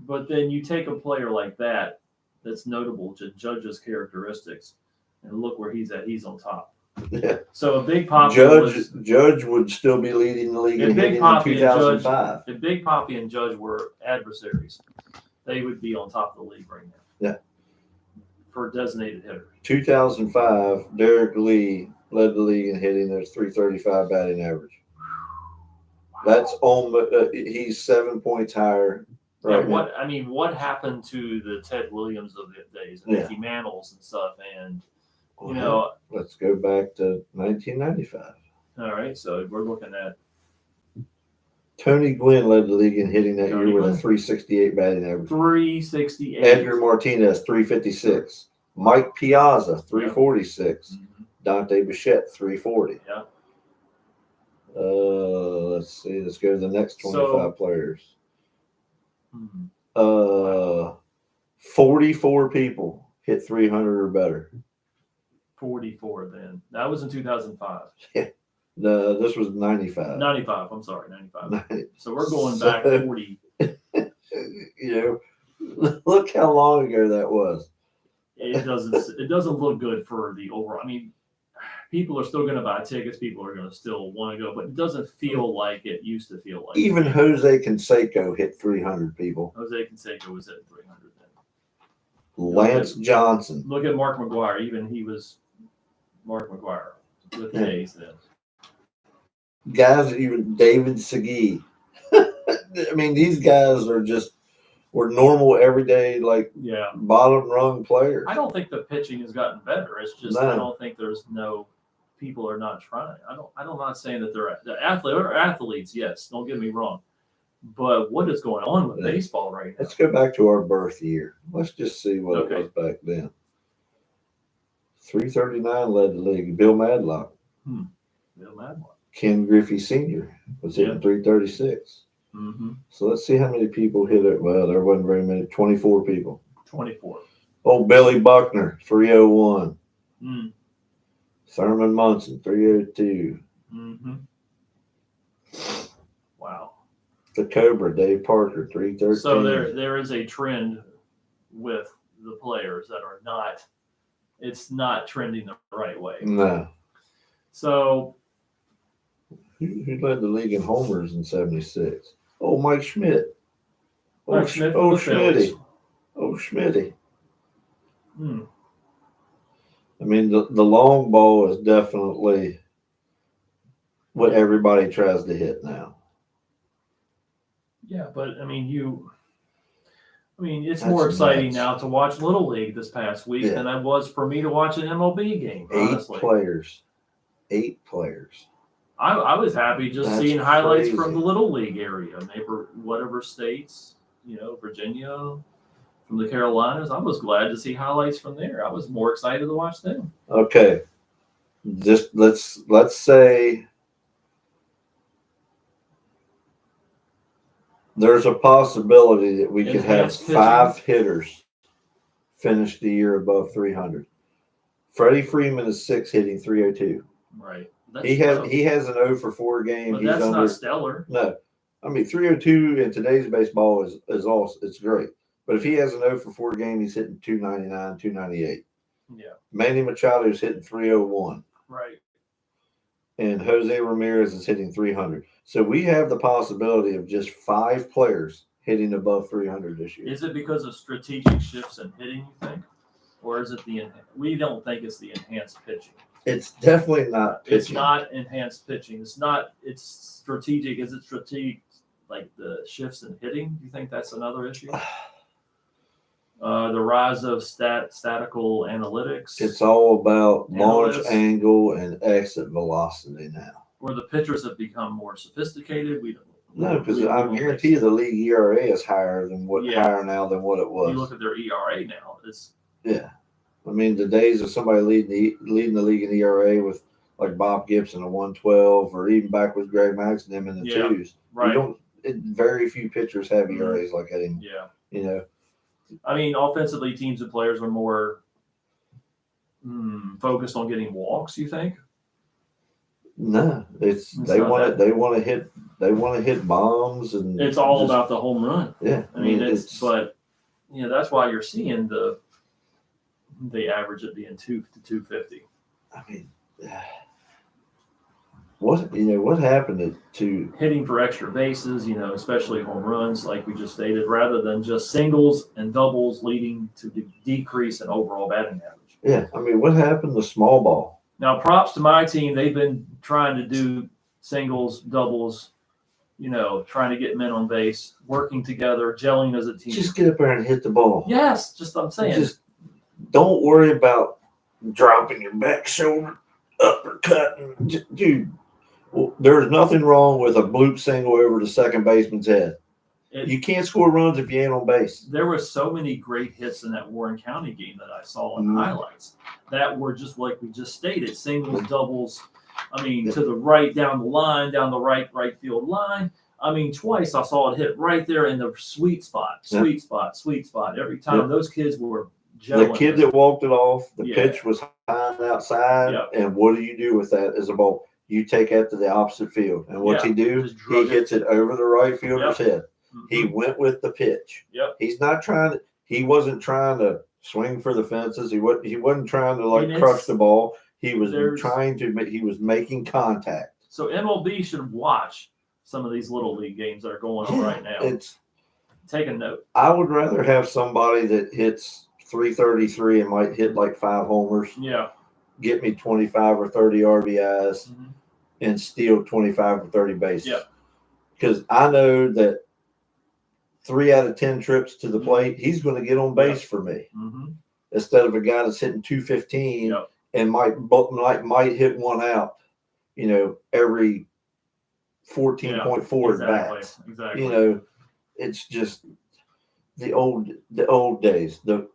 Speaker 2: But then you take a player like that's notable to Judge's characteristics, and look where he's at. He's on top.
Speaker 1: Yeah.
Speaker 2: So a Big Papi
Speaker 1: Judge would still be leading the league in hitting in 2005.
Speaker 2: If Big Papi and Judge were adversaries, they would be on top of the league right now.
Speaker 1: Yeah.
Speaker 2: For designated hitter.
Speaker 1: 2005, Derek Lee led the league in hitting. There's 335 batting average. Wow. That's he's 7 points higher. Right.
Speaker 2: What happened to the Ted Williams of the days, and Mickey Mantles and stuff, and
Speaker 1: let's go back to 1995.
Speaker 2: All right, so we're looking at
Speaker 1: Tony Gwynn led the league in hitting that
Speaker 2: Tony
Speaker 1: year with a
Speaker 2: Gwynn.
Speaker 1: 368 batting average.
Speaker 2: 368.
Speaker 1: Edgar Martinez, 356. Mike Piazza, 346.
Speaker 2: Mhm.
Speaker 1: Dante Bichette, 340.
Speaker 2: Yeah.
Speaker 1: Let's see. Let's go to the next 25 players.
Speaker 2: Mhm.
Speaker 1: 44 people hit 300 or better.
Speaker 2: 44 then. That was in 2005.
Speaker 1: This was 95.
Speaker 2: 95. I'm sorry, 95.
Speaker 1: 90.
Speaker 2: So we're going back 40.
Speaker 1: You know, look how long ago that was.
Speaker 2: It doesn't look good for the overall. I mean, people are still going to buy tickets. People are going to still want to go, but it doesn't feel like it used to feel like.
Speaker 1: Even Jose Canseco hit 300 people.
Speaker 2: Jose Canseco was at 300 then.
Speaker 1: Lance Johnson.
Speaker 2: Look at Mark McGuire. Even he was Mark McGuire with the A's then.
Speaker 1: Guys, even David Segui. I mean, these guys were normal, everyday, bottom rung players.
Speaker 2: I don't think the pitching has gotten better. It's just I don't think people are not trying. I'm not saying that they're athletes. Yes, don't get me wrong. But what is going on with baseball right now?
Speaker 1: Let's go back to our birth year. Let's just see what it was back then. 339 led the league. Bill Madlock.
Speaker 2: Bill Madlock.
Speaker 1: Ken Griffey Sr. was hitting 336.
Speaker 2: Mm-hmm.
Speaker 1: So let's see how many people hit it. Well, there wasn't very many. 24 people.
Speaker 2: 24.
Speaker 1: Oh, Billy Buckner, 301.
Speaker 2: Mm.
Speaker 1: Thurman Munson, 302.
Speaker 2: Mm-hmm. Wow.
Speaker 1: The Cobra, Dave Parker, 313.
Speaker 2: So there is a trend with the players that are not. It's not trending the right way.
Speaker 1: No.
Speaker 2: So.
Speaker 1: Who led the league in homers in 76? Oh, Mike Schmidt.
Speaker 2: Mike Schmidt.
Speaker 1: Oh, Schmitty. Oh, Schmitty. I mean, the long ball is definitely what everybody tries to hit now.
Speaker 2: Yeah, but I mean, it's more exciting now to watch Little League this past week than it was for me to watch an MLB game. Honestly.
Speaker 1: 8 players.
Speaker 2: I was happy just seeing highlights from the Little League area, whatever states, Virginia, from the Carolinas. I was glad to see highlights from there. I was more excited to watch them.
Speaker 1: Okay, just let's say there's a possibility that we could have 5 hitters finish the year above 300. Freddie Freeman is 6 hitting 302.
Speaker 2: Right.
Speaker 1: He has an 0 for 4 game.
Speaker 2: But that's not stellar.
Speaker 1: No, I mean 302 in today's baseball is also it's great. But if he has an 0 for 4 game, he's hitting 299, 298.
Speaker 2: Yeah.
Speaker 1: Manny Machado is hitting 301.
Speaker 2: Right.
Speaker 1: And Jose Ramirez is hitting 300. So we have the possibility of just 5 players hitting above 300 this year.
Speaker 2: Is it because of strategic shifts in hitting, you think? Or is it we don't think it's the enhanced pitching?
Speaker 1: It's definitely not pitching.
Speaker 2: It's not enhanced pitching. It's strategic. Is it strategic, like the shifts in hitting? Do you think that's another issue? The rise of statical analytics.
Speaker 1: It's all about launch angle and exit velocity now.
Speaker 2: Where the pitchers have become more sophisticated.
Speaker 1: No, because I guarantee you the league ERA is higher now than what it was.
Speaker 2: You look at their ERA now.
Speaker 1: I mean, the days of somebody leading the league in ERA with like Bob Gibson, a 112, or even back with Greg Max and them in the 2s.
Speaker 2: Right.
Speaker 1: Very few pitchers have ERAs like that anymore.
Speaker 2: Yeah. I mean, offensively, teams and players are more focused on getting walks. You think?
Speaker 1: No, they want to hit bombs, and
Speaker 2: it's all about the home run.
Speaker 1: Yeah,
Speaker 2: I mean that's why you're seeing the average at being 2 to 250.
Speaker 1: I mean, what happened to
Speaker 2: hitting for extra bases, especially home runs, like we just stated, rather than just singles and doubles leading to the decrease in overall batting average.
Speaker 1: Yeah, I mean, what happened to small ball?
Speaker 2: Now, props to my team. They've been trying to do singles, doubles, trying to get men on base, working together, gelling as a team.
Speaker 1: Just get up there and hit the ball.
Speaker 2: Yes, I'm saying.
Speaker 1: Just don't worry about dropping your back shoulder, uppercutting. Dude, Well, there's nothing wrong with a bloop single over the second baseman's head. You can't score runs if you ain't on base.
Speaker 2: There were so many great hits in that Warren County game that I saw in highlights that were just like we just stated, singles, doubles. I mean, to the right, down the line, down the right field line. I mean, twice I saw it hit right there in the sweet spot. Every time those kids were gelling.
Speaker 1: The kid that walked it off, the pitch was high outside, and what do you do with that as a ball? You take that to the opposite field, and what's he do? He hits it over the right fielder's head. He went with the pitch. He's not trying to. He wasn't trying to swing for the fences. He wasn't trying to crush the ball. He was trying to. He was making contact.
Speaker 2: So MLB should watch some of these little league games that are going on right now. Take a note.
Speaker 1: I would rather have somebody that hits 333 and might hit like 5 homers.
Speaker 2: Yeah.
Speaker 1: Get me 25 or 30 RBIs and steal 25 or 30 bases.
Speaker 2: Yeah.
Speaker 1: Because I know that 3 out of 10 trips to the plate, he's going to get on base for me. Instead of a guy that's hitting 215 and might hit one out, every 14.4 bats.
Speaker 2: Exactly.
Speaker 1: It's just the old days. The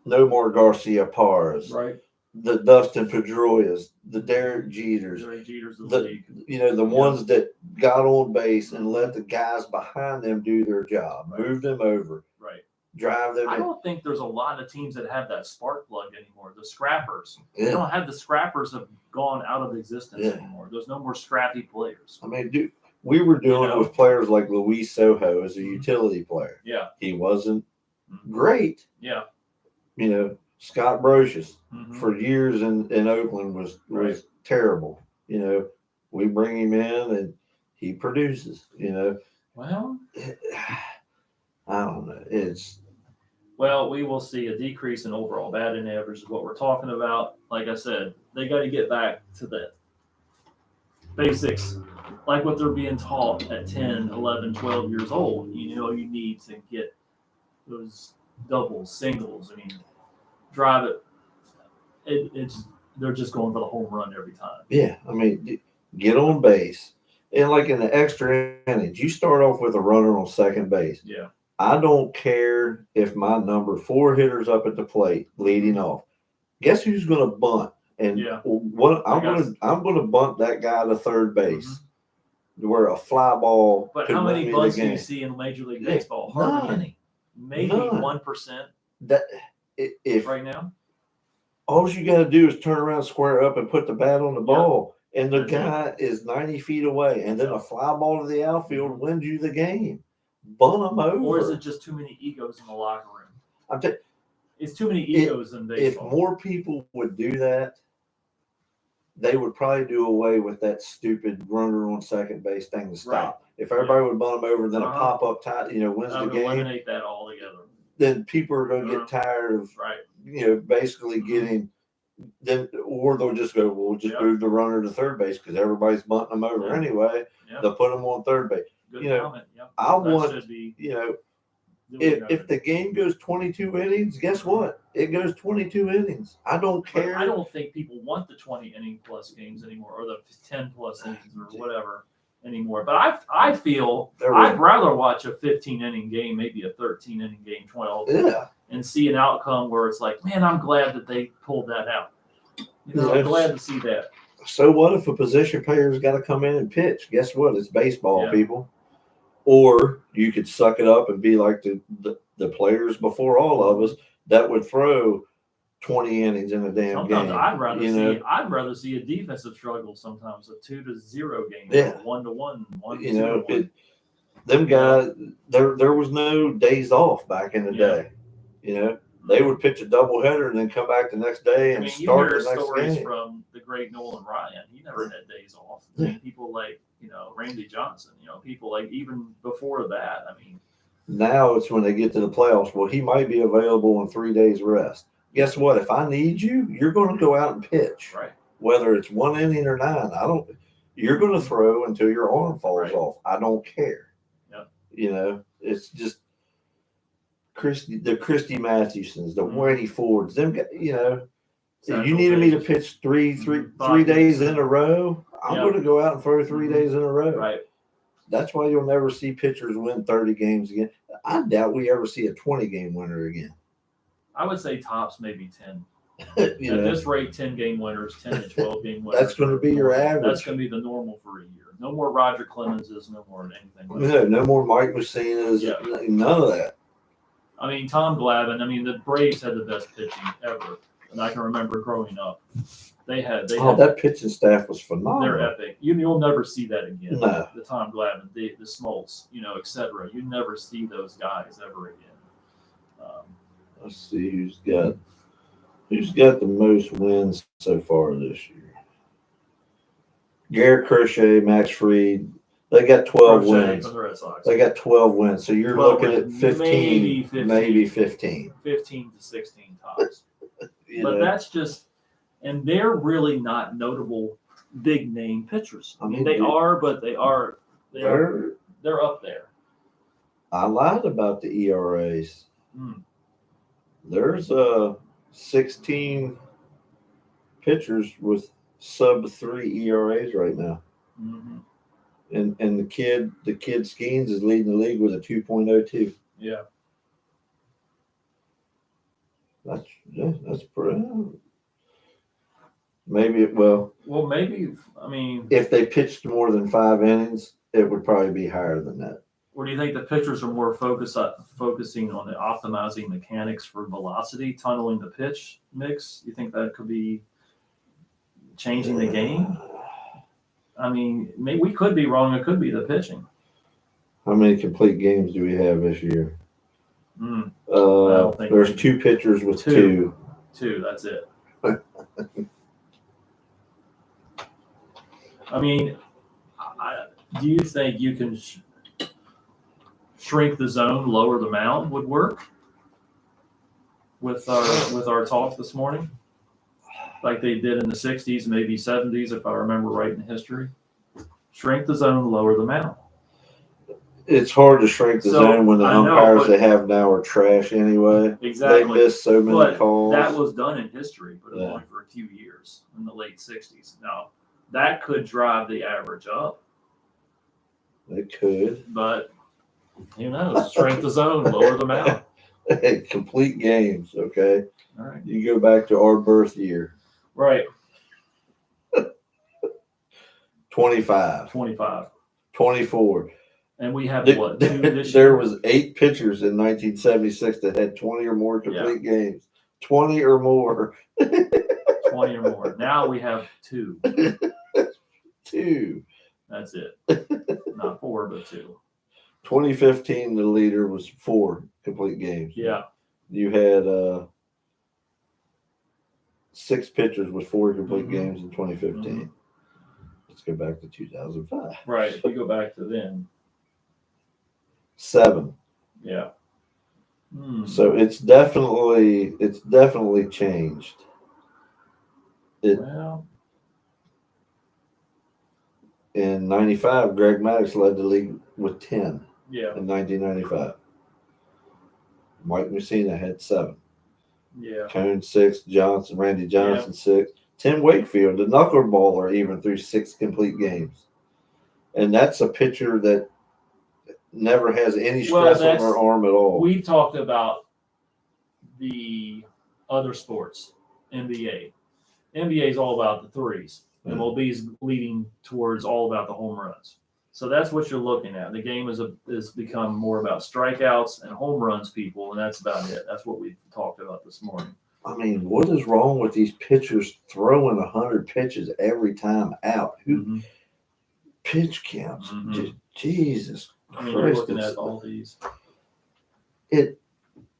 Speaker 1: Nomar Garcia Parras,
Speaker 2: right?
Speaker 1: The Dustin Pedroias, the Derek Jeters,
Speaker 2: of the league.
Speaker 1: The ones that got on base and let the guys behind them do their job, move them over, drive them.
Speaker 2: I don't think there's a lot of teams that have that spark plug anymore. The scrappers, they don't have the scrappers have gone out of existence anymore. There's no more scrappy players.
Speaker 1: I mean, we were doing it with players like Luis Soho as a utility player.
Speaker 2: Yeah,
Speaker 1: he wasn't great.
Speaker 2: Yeah,
Speaker 1: Scott Brocious for years in Oakland was terrible. We bring him in and he produces.
Speaker 2: Well,
Speaker 1: I don't know.
Speaker 2: Well, we will see a decrease in overall batting average is what we're talking about. Like I said, they got to get back to the basics, like what they're being taught at 10, 11, 12 years old. You need to get those doubles, singles. I mean, drive it. They're just going for the home run every time.
Speaker 1: Yeah, I mean, get on base. And like in the extra innings, you start off with a runner on second base.
Speaker 2: Yeah.
Speaker 1: I don't care if my number 4 hitter's up at the plate leading off. Guess who's going to bunt? And I'm going to bunt that guy to third base, where a fly ball.
Speaker 2: But how many bunts do you see in Major League Baseball? Hardly any. Maybe 1%.
Speaker 1: If
Speaker 2: right now,
Speaker 1: all you got to do is turn around, square up, and put the bat on the ball, and the guy is 90 feet away, and then a fly ball to the outfield wins you the game. Bunt them over.
Speaker 2: Or is it just too many egos in the locker room? It's too many egos in baseball.
Speaker 1: If more people would do that, they would probably do away with that stupid runner on second base thing to stop. Right. If everybody would bunt them over, then a pop-up tie, wins the game.
Speaker 2: Eliminate that altogether.
Speaker 1: Then people are going to get tired of, basically getting then, or they'll just go, well, we'll just move the runner to third base because everybody's bunting them over anyway. They'll put them on third base.
Speaker 2: Good comment.
Speaker 1: I want, if the game goes 22 innings, guess what? It goes 22 innings. I don't care.
Speaker 2: I don't think people want the 20 inning plus games anymore, or the 10 plus innings or whatever anymore. But I feel I'd rather watch a 15 inning game, maybe a 13 inning game, 12, and see an outcome where it's like, man, I'm glad that they pulled that out. I'm glad to see that.
Speaker 1: So what if a position player's got to come in and pitch? Guess what? It's baseball, people. Or you could suck it up and be like the players before all of us that would throw 20 innings in a damn game.
Speaker 2: I'd rather see a defensive struggle sometimes, a 2-0 game, 1-1, 1-0.
Speaker 1: Them guys, there was no days off back in the day. They would pitch a doubleheader and then come back the next day and start the next game.
Speaker 2: You hear stories from the great Nolan Ryan. He never had days off. People like Randy Johnson. People like even before that. I mean,
Speaker 1: now it's when they get to the playoffs. Well, he might be available on 3 days rest. Guess what? If I need you, you're going to go out and pitch.
Speaker 2: Right.
Speaker 1: Whether it's 1 inning or 9, you're going to throw until your arm falls off. I don't care. Yep. It's just the Christy Mathewsons, the Whitey Fords, them. If you needed me to pitch three days in a row, I'm going to go out and throw 3 days in a row.
Speaker 2: Right.
Speaker 1: That's why you'll never see pitchers win 30 games again. I doubt we ever see a 20-game winner again.
Speaker 2: I would say tops maybe 10.
Speaker 1: At
Speaker 2: this rate, 10-game winners, 10 and 12-game winners.
Speaker 1: That's going to be your average.
Speaker 2: That's going to be the normal for a year. No more Roger Clemenses, no more anything.
Speaker 1: No more Mike Mussinas, none of that.
Speaker 2: I mean, Tom Glavine. I mean, the Braves had the best pitching ever, and I can remember growing up. They had
Speaker 1: that pitching staff was phenomenal.
Speaker 2: They're epic. You'll never see that again.
Speaker 1: No.
Speaker 2: The Tom Glavine, the Smoltz, etc. You never see those guys ever again.
Speaker 1: Let's see who's got the most wins so far this year. Garrett Crochet, Max Fried, they got 12 wins.
Speaker 2: From the Red Sox.
Speaker 1: They got 12 wins. So you're looking at 15, maybe 15.
Speaker 2: 15 to 16 tops. But that's just, and they're really not notable big name pitchers. I mean, they are, but they're up there.
Speaker 1: I lied about the ERAs. There's 16 pitchers with sub-3 ERAs right now. And the kid Skeens is leading the league with a 2.02.
Speaker 2: Yeah.
Speaker 1: That's pretty. Maybe
Speaker 2: I mean,
Speaker 1: if they pitched more than 5 innings, it would probably be higher than that.
Speaker 2: Or do you think the pitchers are more focusing on the optimizing mechanics for velocity, tunneling the pitch mix? You think that could be changing the game? I mean, maybe we could be wrong. It could be the pitching.
Speaker 1: How many complete games do we have this year?
Speaker 2: I don't think
Speaker 1: there's 2 pitchers with 2.
Speaker 2: 2, that's it. I mean, do you think you can shrink the zone, lower the mound would work with our talk this morning, like they did in the 60s, maybe 70s, if I remember right in history? Shrink the zone, lower the mound.
Speaker 1: It's hard to shrink the zone when the umpires they have now are trash anyway.
Speaker 2: Exactly.
Speaker 1: They miss so many calls.
Speaker 2: That was done in history, but only for a few years in the late 60s. Now, that could drive the average up.
Speaker 1: It could.
Speaker 2: But who knows? Shrink the zone, lower the mound.
Speaker 1: Complete games, okay?
Speaker 2: All right.
Speaker 1: You go back to our birth year.
Speaker 2: Right.
Speaker 1: 25. 24.
Speaker 2: And we have what? 2 this
Speaker 1: there
Speaker 2: year?
Speaker 1: was 8 pitchers in 1976 that had 20 or more complete games. 20 or more.
Speaker 2: 20 or more. Now we have 2.
Speaker 1: 2.
Speaker 2: That's it. Not 4, but 2.
Speaker 1: 2015, the leader was 4 complete games.
Speaker 2: Yeah.
Speaker 1: You had 6 pitchers with 4 complete games in 2015. Let's go back to 2005.
Speaker 2: Right. If we go back to then.
Speaker 1: 7.
Speaker 2: Yeah.
Speaker 1: So it's definitely changed. In 95, Greg Maddux led the league with 10.
Speaker 2: Yeah.
Speaker 1: In 1995. Mike Mussina had 7.
Speaker 2: Yeah.
Speaker 1: Cone 6, Randy Johnson 6. Tim Wakefield, the knuckleballer, even threw 6 complete games. And that's a pitcher that never has any stress on her arm at all.
Speaker 2: We talked about the other sports, NBA. NBA is all about the threes. MLB is leading towards all about the home runs. So that's what you're looking at. The game has become more about strikeouts and home runs, people, and that's about it. That's what we talked about this morning.
Speaker 1: I mean, what is wrong with these pitchers throwing 100 pitches every time out? Pitch counts? Jesus
Speaker 2: I mean, you're looking at all these.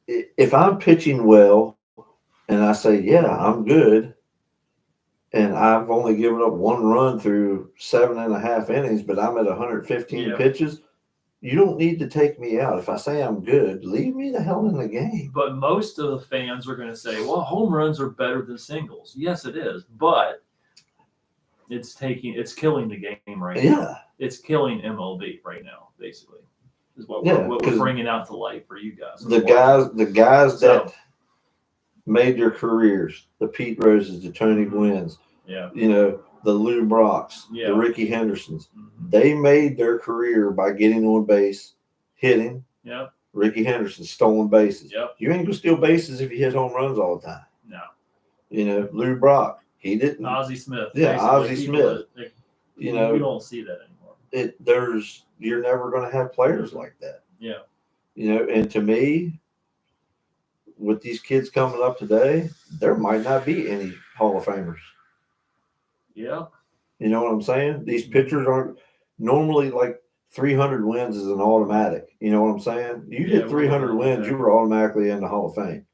Speaker 1: If I'm pitching well and I say, yeah, I'm good, and I've only given up 1 run through 7.5 innings, but I'm at 115 pitches, you don't need to take me out. If I say I'm good, leave me the hell in the game.
Speaker 2: But most of the fans are going to say, well, home runs are better than singles. Yes, it is. But it's killing the game right now.
Speaker 1: Yeah.
Speaker 2: It's killing MLB right now, basically, is what we're bringing out to light for you guys.
Speaker 1: The guys that made their careers. The Pete Roses, the Tony Gwynns,
Speaker 2: Yeah.
Speaker 1: The Lou Brocks,
Speaker 2: Yeah.
Speaker 1: the Ricky Hendersons.
Speaker 2: Mm-hmm.
Speaker 1: They made their career by getting on base, hitting.
Speaker 2: Yep.
Speaker 1: Ricky Henderson stolen bases.
Speaker 2: Yep.
Speaker 1: You ain't gonna steal bases if you hit home runs all the time.
Speaker 2: No.
Speaker 1: Lou Brock, he didn't.
Speaker 2: Ozzie Smith.
Speaker 1: Yeah, Ozzie Smith.
Speaker 2: You don't see that anymore.
Speaker 1: You're never gonna have players like that.
Speaker 2: Yeah.
Speaker 1: And to me, with these kids coming up today, there might not be any Hall of Famers.
Speaker 2: Yeah.
Speaker 1: You know what I'm saying? These pitchers aren't normally like 300 wins is an automatic. You know what I'm saying? You hit 300 wins, you were automatically in the Hall of Fame.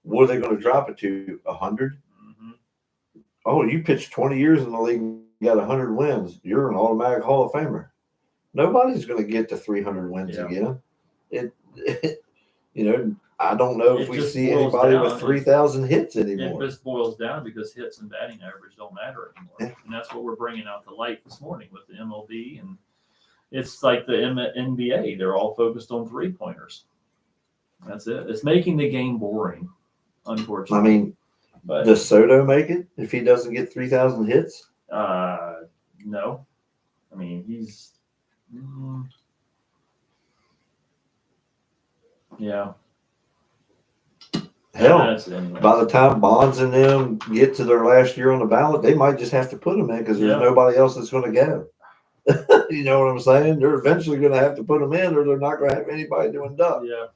Speaker 1: What are they going to drop it to? 100?
Speaker 2: Mm-hmm.
Speaker 1: Oh, you pitched 20 years in the league and got 100 wins. You're an automatic Hall of Famer. Nobody's going to get to 300 wins again. I don't know if we see anybody with 3,000 hits anymore.
Speaker 2: It just boils down because hits and batting average don't matter anymore. Yeah. And that's what we're bringing out to light this morning with the MLB. And it's like the NBA. They're all focused on three-pointers. That's it. It's making the game boring, unfortunately.
Speaker 1: I mean, does Soto make it if he doesn't get 3,000 hits?
Speaker 2: No. I mean, he's... yeah.
Speaker 1: Hell, by the time Bonds and them get to their last year on the ballot, they might just have to put them in because there's nobody else that's going to go. You know what I'm saying? They're eventually going to have to put them in, or they're not going to have anybody doing duck.
Speaker 2: Yeah.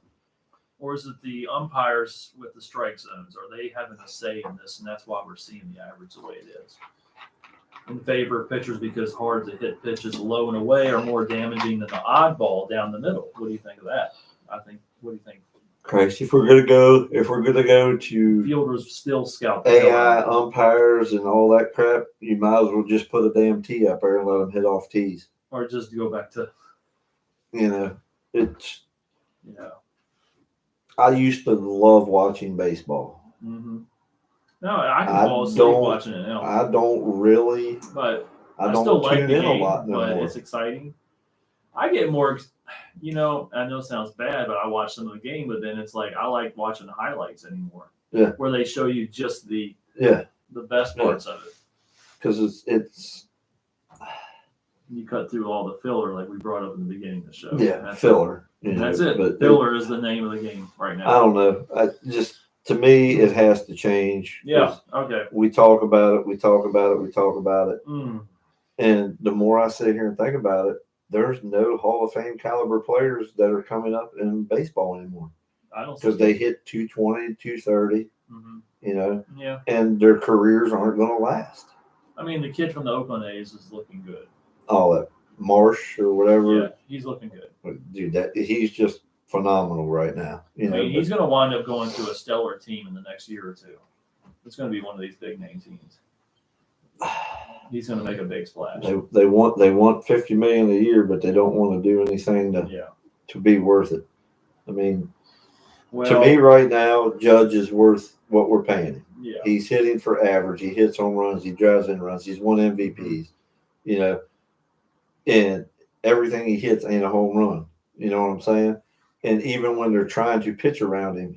Speaker 2: Or is it the umpires with the strike zones? Are they having a say in this? And that's why we're seeing the average the way it is. In favor of pitchers because hard to hit pitches low and away are more damaging than the oddball down the middle. What do you think of that? What do you think?
Speaker 1: Christ, if we're gonna go to
Speaker 2: fielders still scout
Speaker 1: AI umpires and all that crap, you might as well just put a damn tee up there and let them hit off tees,
Speaker 2: or just go back to.
Speaker 1: It's. Yeah. I used to love watching baseball.
Speaker 2: Mm-hmm. No, I can fall asleep watching it now.
Speaker 1: I don't really,
Speaker 2: but
Speaker 1: I don't
Speaker 2: still like
Speaker 1: tune
Speaker 2: the
Speaker 1: in
Speaker 2: game,
Speaker 1: a lot no
Speaker 2: but
Speaker 1: more.
Speaker 2: It's exciting. I get more. I know it sounds bad, but I watch some of the game, but then it's like I like watching the highlights anymore.
Speaker 1: Yeah.
Speaker 2: Where they show you just the best parts of it.
Speaker 1: Because it's
Speaker 2: you cut through all the filler like we brought up in the beginning of the show.
Speaker 1: Yeah, that's filler.
Speaker 2: That's it. But filler is the name of the game right now.
Speaker 1: I don't know. To me, it has to change.
Speaker 2: Yeah. Okay.
Speaker 1: We talk about it. And the more I sit here and think about it, there's no Hall of Fame caliber players that are coming up in baseball anymore.
Speaker 2: I don't
Speaker 1: because they hit 220, 230.
Speaker 2: Mm-hmm. Yeah.
Speaker 1: And their careers aren't going to last.
Speaker 2: I mean, the kid from the Oakland A's is looking good.
Speaker 1: Oh, that Marsh or whatever.
Speaker 2: Yeah, he's looking good.
Speaker 1: Dude, he's just phenomenal right now.
Speaker 2: He's going to wind up going to a stellar team in the next year or two. It's going to be one of these big name teams. He's going to make a big splash.
Speaker 1: They want $50 million a year, but they don't want to do anything to be worth it. I mean, to me right now, Judge is worth what we're paying him.
Speaker 2: Yeah.
Speaker 1: He's hitting for average. He hits home runs. He drives in runs. He's won MVPs. And everything he hits ain't a home run. You know what I'm saying? And even when they're trying to pitch around him,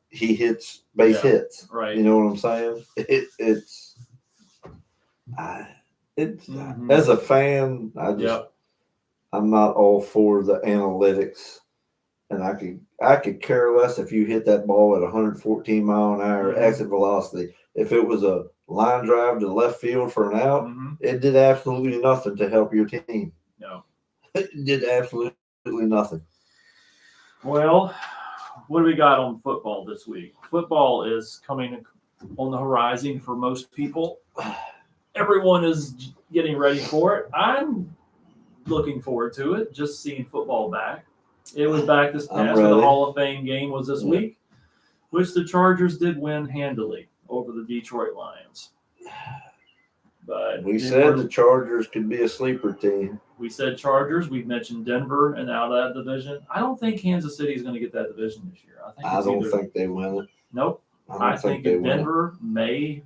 Speaker 1: he hits base hits.
Speaker 2: Right.
Speaker 1: You know what I'm saying? As a fan, I'm not all for the analytics, and I could care less if you hit that ball at 114 mile an hour exit velocity. If it was a line drive to left field for an out, it did absolutely nothing to help your team.
Speaker 2: No,
Speaker 1: it did absolutely nothing.
Speaker 2: Well, what do we got on football this week? Football is coming on the horizon for most people. Everyone is getting ready for it. I'm looking forward to it, just seeing football back. It was back this past, but the Hall of Fame game was this week, which the Chargers did win handily over the Detroit Lions. But
Speaker 1: we said the Chargers could be a sleeper team.
Speaker 2: We said Chargers. We've mentioned Denver and out of that division. I don't think Kansas City is going to get that division this year.
Speaker 1: I don't think they win it.
Speaker 2: Nope. I think Denver may,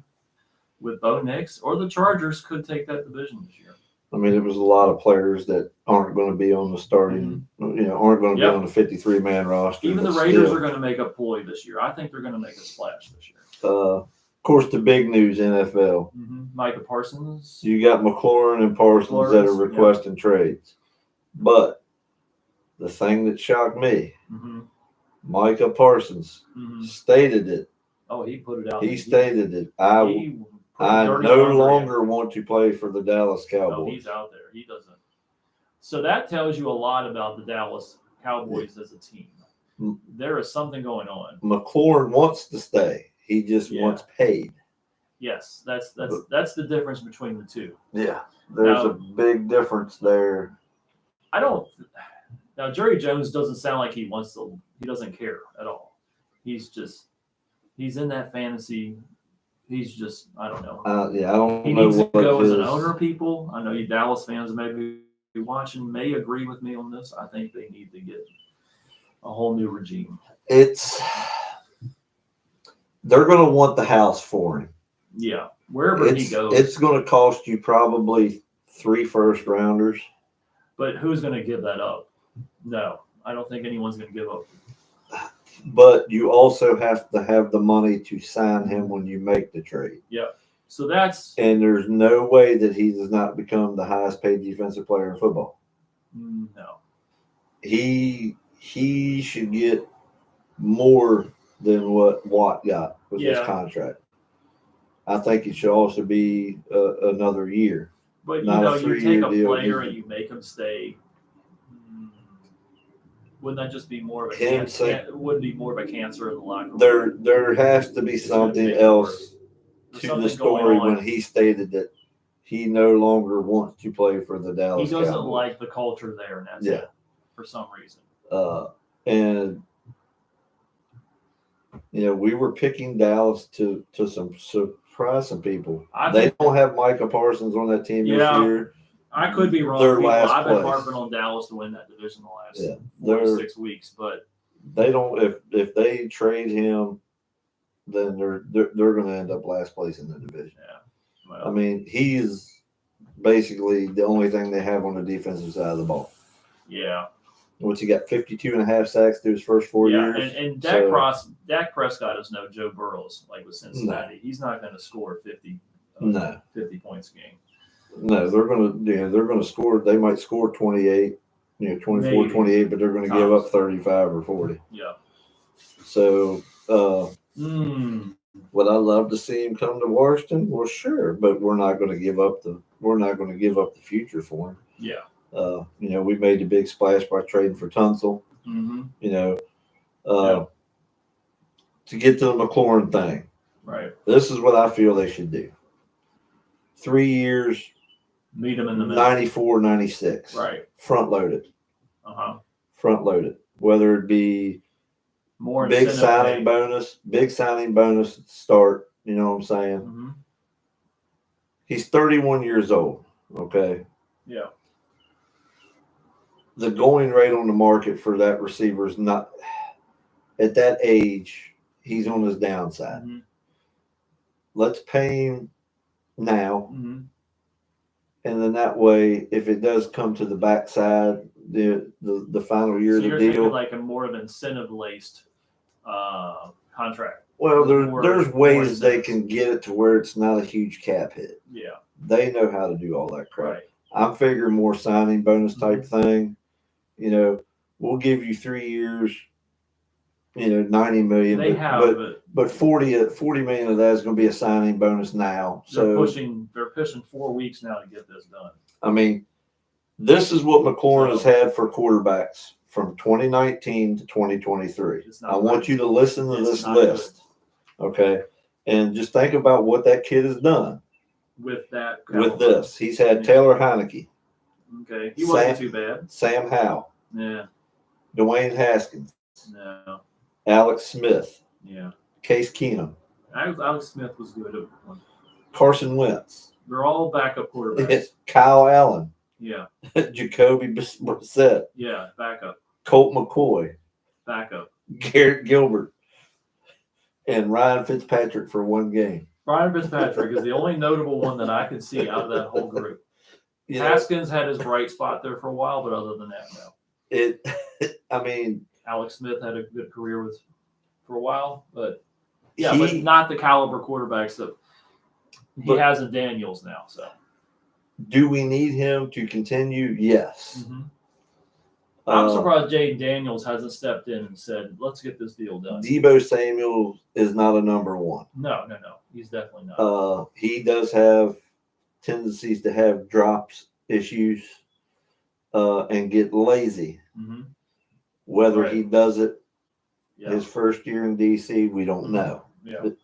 Speaker 2: with Bo Nix, or the Chargers could take that division this year.
Speaker 1: I mean, it was a lot of players that aren't going to be on the starting, aren't going to be on the 53-man roster.
Speaker 2: Even the Raiders are going to make a ploy this year. I think they're going to make a splash this year.
Speaker 1: Of course, the big news, NFL.
Speaker 2: Micah Parsons.
Speaker 1: You got McLaurin and Parsons that are requesting trades. But the thing that shocked me, Micah Parsons stated it.
Speaker 2: Oh, he put it out.
Speaker 1: He stated it. I no longer want to play for the Dallas Cowboys.
Speaker 2: No, he's out there. He doesn't. So that tells you a lot about the Dallas Cowboys as a team. There is something going on.
Speaker 1: McLaurin wants to stay. He just wants paid.
Speaker 2: Yes, that's the difference between the two.
Speaker 1: Yeah, there's a big difference there.
Speaker 2: Now Jerry Jones doesn't sound like he wants to. He doesn't care at all. He's in that fantasy. He's just, I don't know.
Speaker 1: I don't know.
Speaker 2: He needs to go as an owner, people. I know you Dallas fans may be watching, may agree with me on this. I think they need to get a whole new regime.
Speaker 1: They're going to want the house for him.
Speaker 2: Yeah, wherever he goes.
Speaker 1: It's going to cost you probably 3 first-rounders.
Speaker 2: But who's going to give that up? No, I don't think anyone's going to give up.
Speaker 1: But you also have to have the money to sign him when you make the trade.
Speaker 2: Yeah. So
Speaker 1: and there's no way that he does not become the highest paid defensive player in football.
Speaker 2: No.
Speaker 1: He should get more than what Watt got with his contract. I think it should also be another year.
Speaker 2: But you take a player and you make him stay. Wouldn't that just be more of a cancer? Wouldn't be more of a cancer in the locker room?
Speaker 1: There has to be something else to the story when he stated that he no longer wants to play for the Dallas Cowboys.
Speaker 2: He doesn't like the culture there, and that's it, for some reason.
Speaker 1: And we were picking Dallas to surprise some people. They don't have Micah Parsons on that team this year.
Speaker 2: I could be wrong. I've been harping on Dallas to win that division the last 4 to 6 weeks, but
Speaker 1: they don't. If they trade him, then they're going to end up last place in the division.
Speaker 2: Yeah. Well,
Speaker 1: I mean, he is basically the only thing they have on the defensive side of the ball.
Speaker 2: Yeah.
Speaker 1: Which he got 52.5 sacks through his first 4 years.
Speaker 2: And Dak Prescott is no Joe Burrows like with Cincinnati. No. He's not going to score 50 points a game.
Speaker 1: No, they're going to score. They might score 28, 24, maybe 28, but they're going to give up 35 or 40.
Speaker 2: Yeah.
Speaker 1: So, would I love to see him come to Washington? Well, sure, but we're not going to give up the future for him.
Speaker 2: Yeah.
Speaker 1: We made the big splash by trading for Tunsil. To get to the McLaurin thing.
Speaker 2: Right.
Speaker 1: This is what I feel they should do. 3 years.
Speaker 2: Meet them in the middle.
Speaker 1: 94, 96.
Speaker 2: Right.
Speaker 1: Front loaded. Front loaded. Whether it be
Speaker 2: more
Speaker 1: big signing bonus start. You know what I'm saying? He's 31 years old. Okay.
Speaker 2: Yeah.
Speaker 1: The going rate on the market for that receiver is not at that age. He's on his downside. Let's pay him now. And then that way, if it does come to the backside, the final year of the deal,
Speaker 2: like a more of incentive laced contract.
Speaker 1: Well, there's ways they can get it to where it's not a huge cap hit.
Speaker 2: Yeah,
Speaker 1: they know how to do all that crap.
Speaker 2: Right.
Speaker 1: I'm figuring more signing bonus type thing. We'll give you 3 years. $90 million.
Speaker 2: They
Speaker 1: but 40 million of that is going to be a signing bonus now.
Speaker 2: They're pushing 4 weeks now to get this done.
Speaker 1: I mean, this is what McLaurin has had for quarterbacks from 2019 to 2023. I want you to listen to this list, okay? And just think about what that kid has done
Speaker 2: with that.
Speaker 1: With this, he's had Taylor Heineke.
Speaker 2: Okay, he wasn't too bad.
Speaker 1: Sam Howell.
Speaker 2: Yeah.
Speaker 1: Dwayne Haskins.
Speaker 2: No.
Speaker 1: Alex Smith.
Speaker 2: Yeah.
Speaker 1: Case Keenum.
Speaker 2: Alex Smith was good.
Speaker 1: Carson Wentz.
Speaker 2: They're all backup quarterbacks.
Speaker 1: Kyle Allen.
Speaker 2: Yeah.
Speaker 1: Jacoby Brissett.
Speaker 2: Yeah, backup.
Speaker 1: Colt McCoy.
Speaker 2: Backup.
Speaker 1: Garrett Gilbert. And Ryan Fitzpatrick for 1 game.
Speaker 2: Ryan Fitzpatrick is the only notable one that I could see out of that whole group. Haskins had his bright spot there for a while, but other than that, no.
Speaker 1: I mean,
Speaker 2: Alex Smith had a good career for a while, but but not the caliber quarterbacks that he has in Daniels now. So,
Speaker 1: do we need him to continue? Yes.
Speaker 2: Mm-hmm. I'm surprised Jaden Daniels hasn't stepped in and said, "Let's get this deal done."
Speaker 1: Deebo Samuel is not a number one.
Speaker 2: No, he's definitely not.
Speaker 1: He does have tendencies to have drops issues and get lazy.
Speaker 2: Mm-hmm.
Speaker 1: Whether he does it his first year in DC, we don't know.
Speaker 2: Yeah.
Speaker 1: But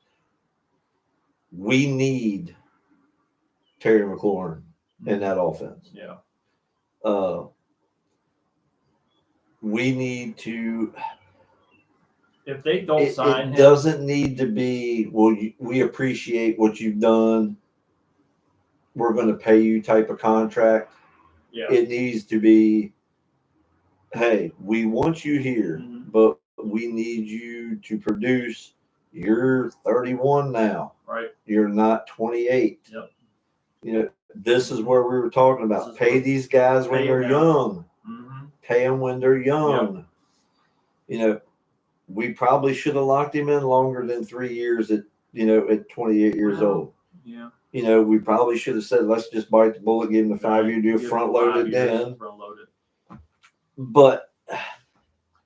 Speaker 1: we need Terry McLaurin in that offense.
Speaker 2: Yeah.
Speaker 1: We need to.
Speaker 2: If they don't sign him,
Speaker 1: it doesn't need to be, well, we appreciate what you've done, we're going to pay you type of contract.
Speaker 2: Yeah.
Speaker 1: It needs to be, hey, we want you here, but we need you to produce. You're 31 now.
Speaker 2: Right.
Speaker 1: You're not 28.
Speaker 2: Yep.
Speaker 1: This is where we were talking about. Pay these guys when they're young.
Speaker 2: Mm-hmm.
Speaker 1: Pay them when they're young. Yep. We probably should have locked him in longer than 3 years at 28 years old.
Speaker 2: Yeah.
Speaker 1: We probably should have said, let's just bite the bullet, give him the 5-year deal, front loaded then. But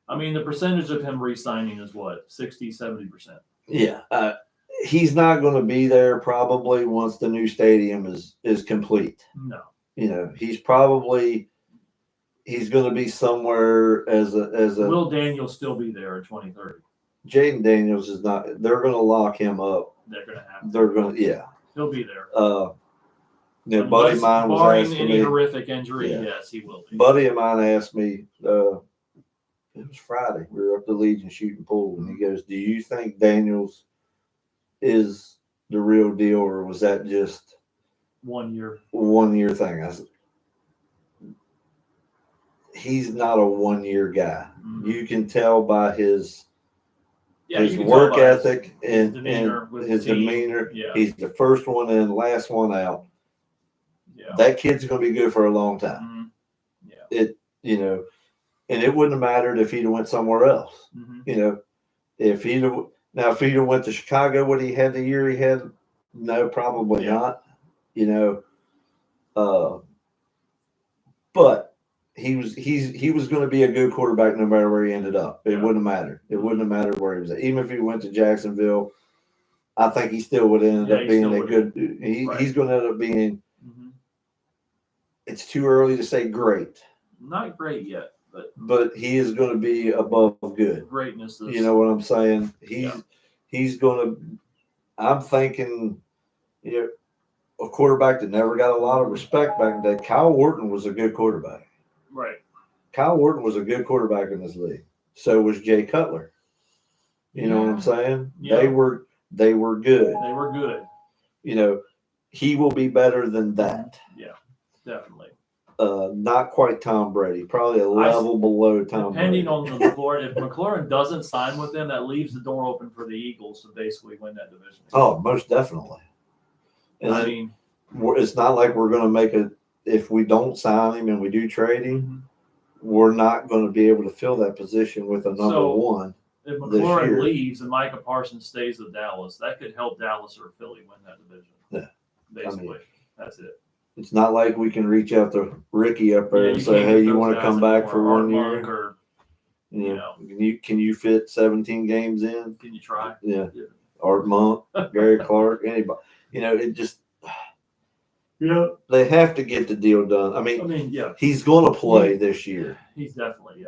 Speaker 2: I mean, the percentage of him re-signing is what, 60-70%?
Speaker 1: Yeah. He's not going to be there probably once the new stadium is complete.
Speaker 2: No.
Speaker 1: He's going to be somewhere as a.
Speaker 2: Will Daniels still be there in 2030?
Speaker 1: Jaden Daniels is not. They're going to lock him up.
Speaker 2: They're going to have to.
Speaker 1: They're going to, yeah.
Speaker 2: He'll be there.
Speaker 1: Buddy of mine was asking
Speaker 2: any
Speaker 1: me.
Speaker 2: Horrific injury, yes, he will be.
Speaker 1: Buddy of mine asked me. It was Friday. We were up to Legion shooting pool, and he goes, "Do you think Daniels is the real deal, or was that just
Speaker 2: 1 year
Speaker 1: thing?" I said, he's not a 1 year guy. Mm-hmm. You can tell by his work ethic and his demeanor.
Speaker 2: Yeah.
Speaker 1: He's the first one in, last one out.
Speaker 2: Yeah.
Speaker 1: That kid's going to be good for a long time.
Speaker 2: Mm-hmm.
Speaker 1: Yeah. And it wouldn't have mattered if he'd have went somewhere else.
Speaker 2: Mm-hmm.
Speaker 1: If he'd have went to Chicago, would he had the year he had? No, probably not. But he was going to be a good quarterback no matter where he ended up. It wouldn't have mattered. It wouldn't have mattered where he was at. Even if he went to Jacksonville, I think he still would end up being a good. He's going to end up being. Mm-hmm. It's too early to say great.
Speaker 2: Not great yet.
Speaker 1: But he is going to be above good.
Speaker 2: Greatness.
Speaker 1: You know what I'm saying? He's going to. I'm thinking, a quarterback that never got a lot of respect back in the day. Kyle Wharton was a good quarterback.
Speaker 2: Right.
Speaker 1: Kyle Wharton was a good quarterback in this league. So was Jay Cutler. You know what I'm saying? Yeah. They were good.
Speaker 2: They were good.
Speaker 1: He will be better than that.
Speaker 2: Yeah, definitely.
Speaker 1: Not quite Tom Brady, probably a level below Tom
Speaker 2: Brady. Depending on the McLaurin, if McLaurin doesn't sign with them, that leaves the door open for the Eagles to basically win that division.
Speaker 1: Oh, most definitely. And it's not like we're going to make it, if we don't sign him and we do trade him, we're not going to be able to fill that position with a number one.
Speaker 2: If McLaurin leaves and Micah Parsons stays with Dallas, that could help Dallas or Philly win that division.
Speaker 1: Yeah.
Speaker 2: Basically, that's it.
Speaker 1: It's not like we can reach out to Ricky up there and say, "Hey, you want to come back for 1 year?"
Speaker 2: Or,
Speaker 1: can you fit 17 games in?
Speaker 2: Can you try?
Speaker 1: Yeah. Art Monk, Gary Clark, anybody. It just.
Speaker 2: Yeah.
Speaker 1: They have to get the deal done. I mean, he's going to play this year.
Speaker 2: He's definitely,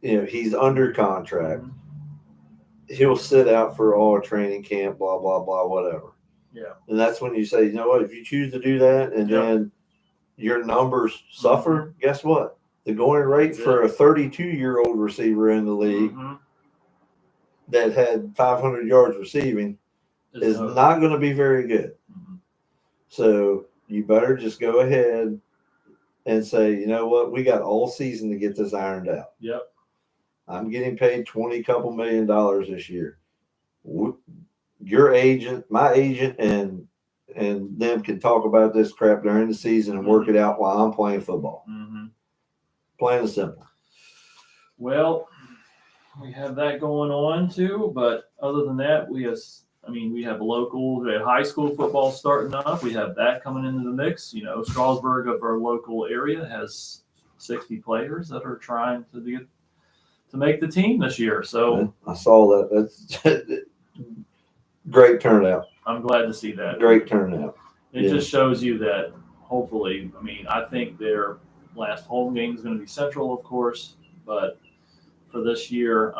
Speaker 1: he's under contract. Mm-hmm. He'll sit out for all training camp, blah, blah, blah, whatever.
Speaker 2: Yeah.
Speaker 1: And that's when you say, you know what, if you choose to do that and then your numbers suffer, guess what? The going rate for a 32-year-old receiver in the league that had 500 yards receiving is not going to be very good. Mm-hmm. So you better just go ahead and say, you know what, we got all season to get this ironed out.
Speaker 2: Yep.
Speaker 1: I'm getting paid $20 million this year. Your agent, my agent, and and them can talk about this crap during the season and work it out while I'm playing football.
Speaker 2: Mm-hmm.
Speaker 1: Plain and simple.
Speaker 2: Well, we have that going on too, but other than that, we have high school football starting up. We have that coming into the mix. You know, Strasburg of our local area has 60 players that are trying to make the team this year. So
Speaker 1: I saw that. That's great turnout.
Speaker 2: I'm glad to see that.
Speaker 1: Great turnout.
Speaker 2: It just shows you that hopefully, I think their last home game is going to be Central, of course, but for this year,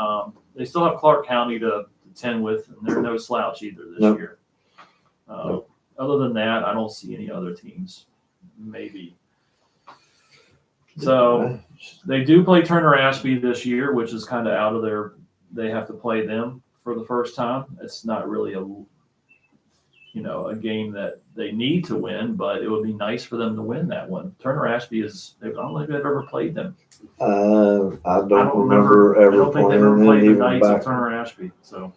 Speaker 2: they still have Clark County to contend with, and they're no slouch either this year. Other than that, I don't see any other teams. Maybe. So they do play Turner Ashby this year, which is kind of out of their. They have to play them for the first time. It's not really a game that they need to win, but it would be nice for them to win that one. Turner Ashby I don't think they've ever played them.
Speaker 1: I don't remember ever.
Speaker 2: I don't think they've ever played the Knights of Turner Ashby. So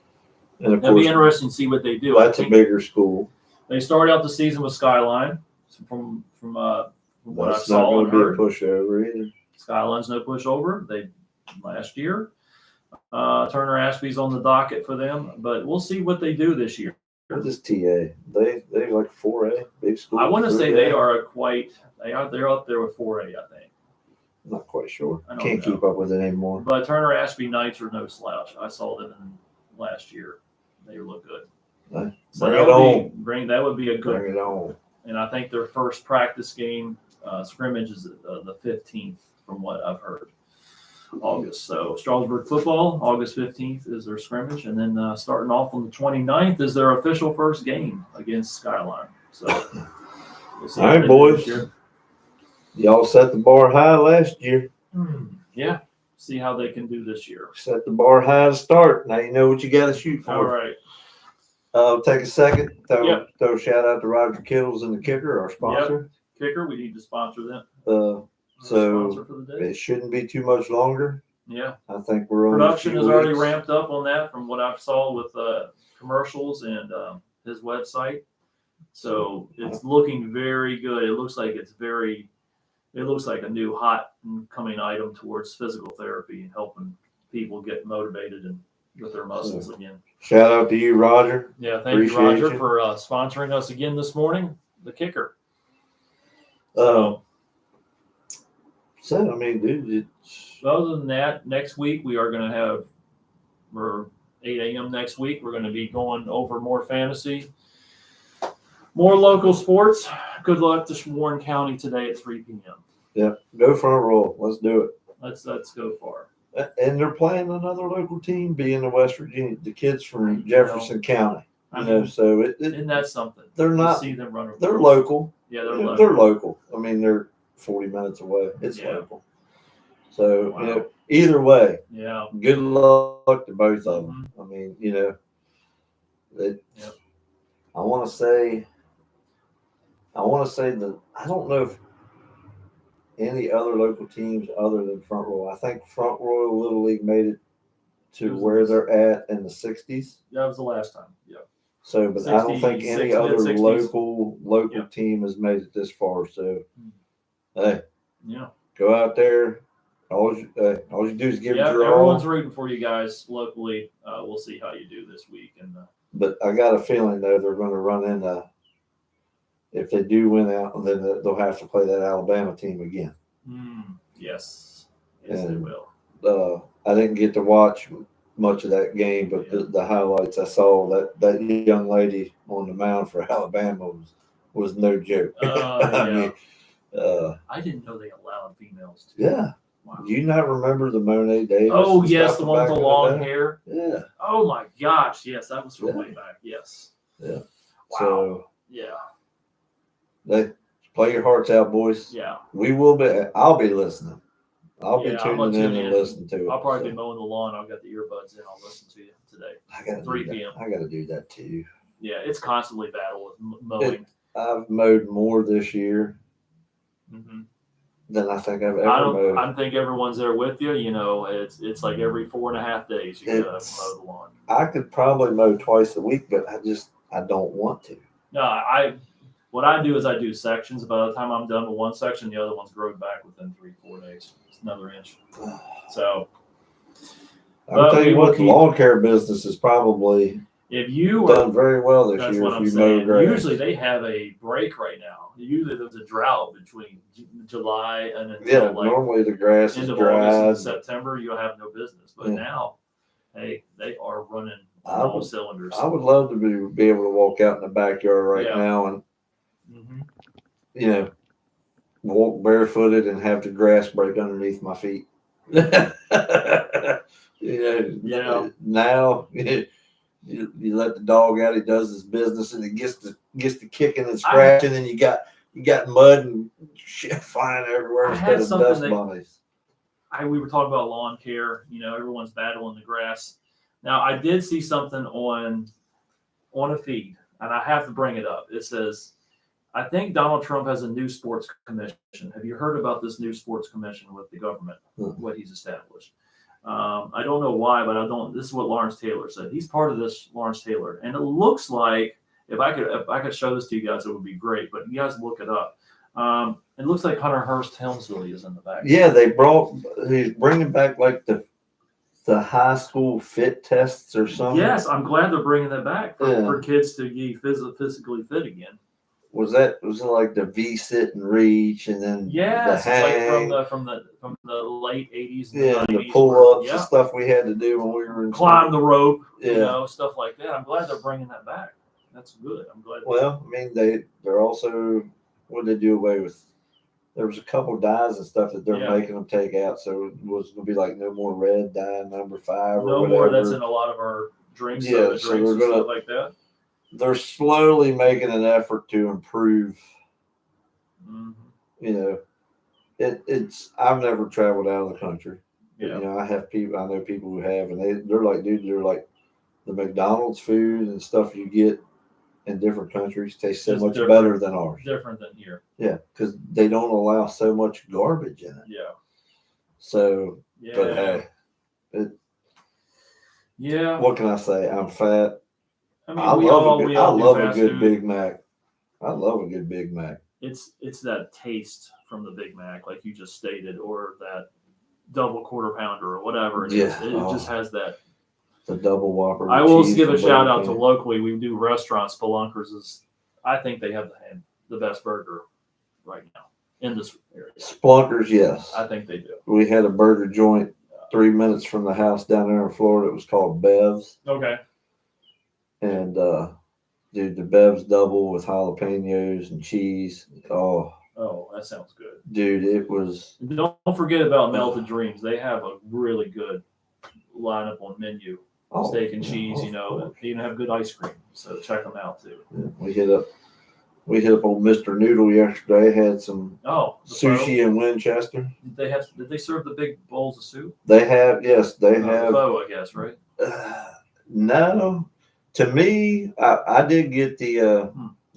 Speaker 2: it'll be interesting to see what they do.
Speaker 1: That's a bigger school.
Speaker 2: They started out the season with Skyline. From what I saw and heard. That's not going to be
Speaker 1: a pushover either.
Speaker 2: Skyline's no pushover. They last year. Turner Ashby's on the docket for them, but we'll see what they do this year.
Speaker 1: What is TA? They like 4A, big school.
Speaker 2: I want to say they are they're up there with 4A, I think.
Speaker 1: I'm not quite sure. Can't keep up with it anymore.
Speaker 2: But Turner Ashby Knights are no slouch. I saw them last year. They look good.
Speaker 1: So that
Speaker 2: would be a good.
Speaker 1: Bring it on.
Speaker 2: And I think their first practice game scrimmage is the 15th, from what I've heard. August. So Strasburg football, August 15th is their scrimmage. And then starting off on the 29th is their official first game against Skyline. So we'll see.
Speaker 1: All right, boys. Y'all set the bar high last year.
Speaker 2: Yeah. See how they can do this year.
Speaker 1: Set the bar high to start. Now you know what you got to shoot for.
Speaker 2: All right.
Speaker 1: Take a second. Throw a shout out to Roger Kittles and the Kicker, our sponsor.
Speaker 2: Yep. Kicker, we need to sponsor them.
Speaker 1: So it shouldn't be too much longer.
Speaker 2: Yeah.
Speaker 1: I think we're on.
Speaker 2: Production is already ramped up on that from what I saw with commercials and his website. So it's looking very good. It looks like a new hot and coming item towards physical therapy and helping people get motivated and with their muscles again.
Speaker 1: Shout out to you, Roger.
Speaker 2: Yeah, thank you, Roger, for sponsoring us again this morning. The Kicker.
Speaker 1: Dude.
Speaker 2: Other than that, next week we are going to have, we're 8 a.m. next week. We're going to be going over more fantasy, more local sports. Good luck to Warren County today at 3 p.m.
Speaker 1: Yeah, go front row. Let's do it.
Speaker 2: Let's go far.
Speaker 1: And they're playing another local team, being the West Virginia, the kids from Jefferson County. So
Speaker 2: isn't that something?
Speaker 1: They're not.
Speaker 2: See them run.
Speaker 1: They're local.
Speaker 2: Yeah, they're local.
Speaker 1: They're local. They're 40 minutes away. It's local. So either way.
Speaker 2: Yeah.
Speaker 1: Good luck to both of them. I want to say that I don't know if any other local teams other than Front Royal. I think Front Royal Little League made it to where they're at in the 60s.
Speaker 2: That was the last time. Yeah.
Speaker 1: So, but
Speaker 2: 60,
Speaker 1: I don't think any other local team has made it this far. So, hey, go out there. All you do is give it your all.
Speaker 2: Everyone's rooting for you guys locally. We'll see how you do this week.
Speaker 1: But I got a feeling though they're going to run into. If they do win out, then they'll have to play that Alabama team again.
Speaker 2: Yes, they will.
Speaker 1: I didn't get to watch much of that game, but the highlights I saw, that young lady on the mound for Alabama was no joke.
Speaker 2: I didn't know they allowed females too.
Speaker 1: Yeah. Wow. Do you not remember the Monet Davis?
Speaker 2: Oh, yes, the one with the long hair.
Speaker 1: Yeah.
Speaker 2: Oh, my gosh. Yes, that was from way back. Yes.
Speaker 1: Yeah.
Speaker 2: Wow.
Speaker 1: So,
Speaker 2: yeah.
Speaker 1: Play your hearts out, boys.
Speaker 2: Yeah.
Speaker 1: We will be. I'll be listening. I'll be tuning in and listening to it.
Speaker 2: I'll probably be mowing the lawn. I've got the earbuds in. I'll listen to you today.
Speaker 1: I got
Speaker 2: 3 p.m.
Speaker 1: I got to do that too.
Speaker 2: Yeah, it's constantly battle with mowing.
Speaker 1: I've mowed more this year than I think I've ever mowed.
Speaker 2: I think everyone's there with you. It's like every 4.5 days you gotta mow the lawn.
Speaker 1: I could probably mow twice a week, but I don't want to.
Speaker 2: No, what I do is I do sections. By the time I'm done with one section, the other one's grown back within 3-4 days. It's another inch. So,
Speaker 1: I'll
Speaker 2: but
Speaker 1: tell
Speaker 2: we
Speaker 1: you
Speaker 2: will
Speaker 1: what, the
Speaker 2: keep.
Speaker 1: lawn care business is probably
Speaker 2: If you
Speaker 1: done
Speaker 2: are,
Speaker 1: very well this
Speaker 2: that's
Speaker 1: year
Speaker 2: what
Speaker 1: if
Speaker 2: I'm
Speaker 1: you mow
Speaker 2: saying.
Speaker 1: grass.
Speaker 2: Usually they have a break right now. Usually there's a drought between July and until like
Speaker 1: normally the grass is
Speaker 2: end of
Speaker 1: dry.
Speaker 2: August and September. You'll have no business. But now, hey, they are running on all cylinders.
Speaker 1: I would love to be able to walk out in the backyard right
Speaker 2: Yeah.
Speaker 1: now and
Speaker 2: Mm-hmm.
Speaker 1: walk barefooted and have the grass break underneath my feet.
Speaker 2: Yeah.
Speaker 1: Now you let the dog out, he does his business, and he gets to kicking and scratching, and you got mud and shit flying everywhere instead of dust bunnies.
Speaker 2: We were talking about lawn care. Everyone's battling the grass. Now, I did see something on a feed, and I have to bring it up. It says, I think Donald Trump has a new sports commission. Have you heard about this new sports commission with the government, what he's established? I don't know why, but this is what Lawrence Taylor said. He's part of this, Lawrence Taylor. And it looks like, if I could show this to you guys, it would be great, but you guys look it up. It looks like Hunter Hearst Helmsley is in the back.
Speaker 1: Yeah, he's bringing back like the high school fit tests or something.
Speaker 2: Yes, I'm glad they're bringing that back for kids to be physically fit again.
Speaker 1: Was it like the V-sit and reach, and then
Speaker 2: the hang? It's like from the late 80s and the 90s.
Speaker 1: The pull-ups, the stuff we had to do when we were in
Speaker 2: climb the rope, stuff like that. I'm glad they're bringing that back. That's good. I'm glad.
Speaker 1: Well, I mean, they're also, what did they do away with? There was a couple dyes and stuff that they're making them take out, so it was going to be like no more red dye number 5 or whatever.
Speaker 2: No more. That's in a lot of our drinks.
Speaker 1: Yeah, so
Speaker 2: drinks and stuff like that.
Speaker 1: They're slowly making an effort to improve.
Speaker 2: Mm-hmm.
Speaker 1: It's. I've never traveled out of the country.
Speaker 2: Yeah.
Speaker 1: I know people who have, and they're like, dude, they're like, the McDonald's food and stuff you get in different countries tastes so much better than ours.
Speaker 2: Different than here.
Speaker 1: Yeah, because they don't allow so much garbage in it.
Speaker 2: Yeah.
Speaker 1: So, but hey, what can I say? I'm fat. I mean, I love a good Big Mac. I love a good Big Mac.
Speaker 2: It's that taste from the Big Mac, like you just stated, or that double quarter pounder or whatever. It just has that.
Speaker 1: The double Whopper.
Speaker 2: I will give a shout out to locally. We do restaurants. Spelunkers I think they have the best burger right now in this area.
Speaker 1: Spelunkers, yes.
Speaker 2: I think they do.
Speaker 1: We had a burger joint 3 minutes from the house down there in Florida. It was called Bev's.
Speaker 2: Okay.
Speaker 1: And dude, the Bev's double with jalapenos and cheese. Oh,
Speaker 2: that sounds good.
Speaker 1: Dude, it was.
Speaker 2: Don't forget about Melted Dreams. They have a really good lineup on menu. Steak and cheese, they even have good ice cream. So check them out too.
Speaker 1: Yeah, we hit up old Mr. Noodle yesterday. Had some sushi in Winchester.
Speaker 2: Did they serve the big bowls of soup?
Speaker 1: They have, yes, they have.
Speaker 2: Pho, I guess, right?
Speaker 1: No, to me, I did get the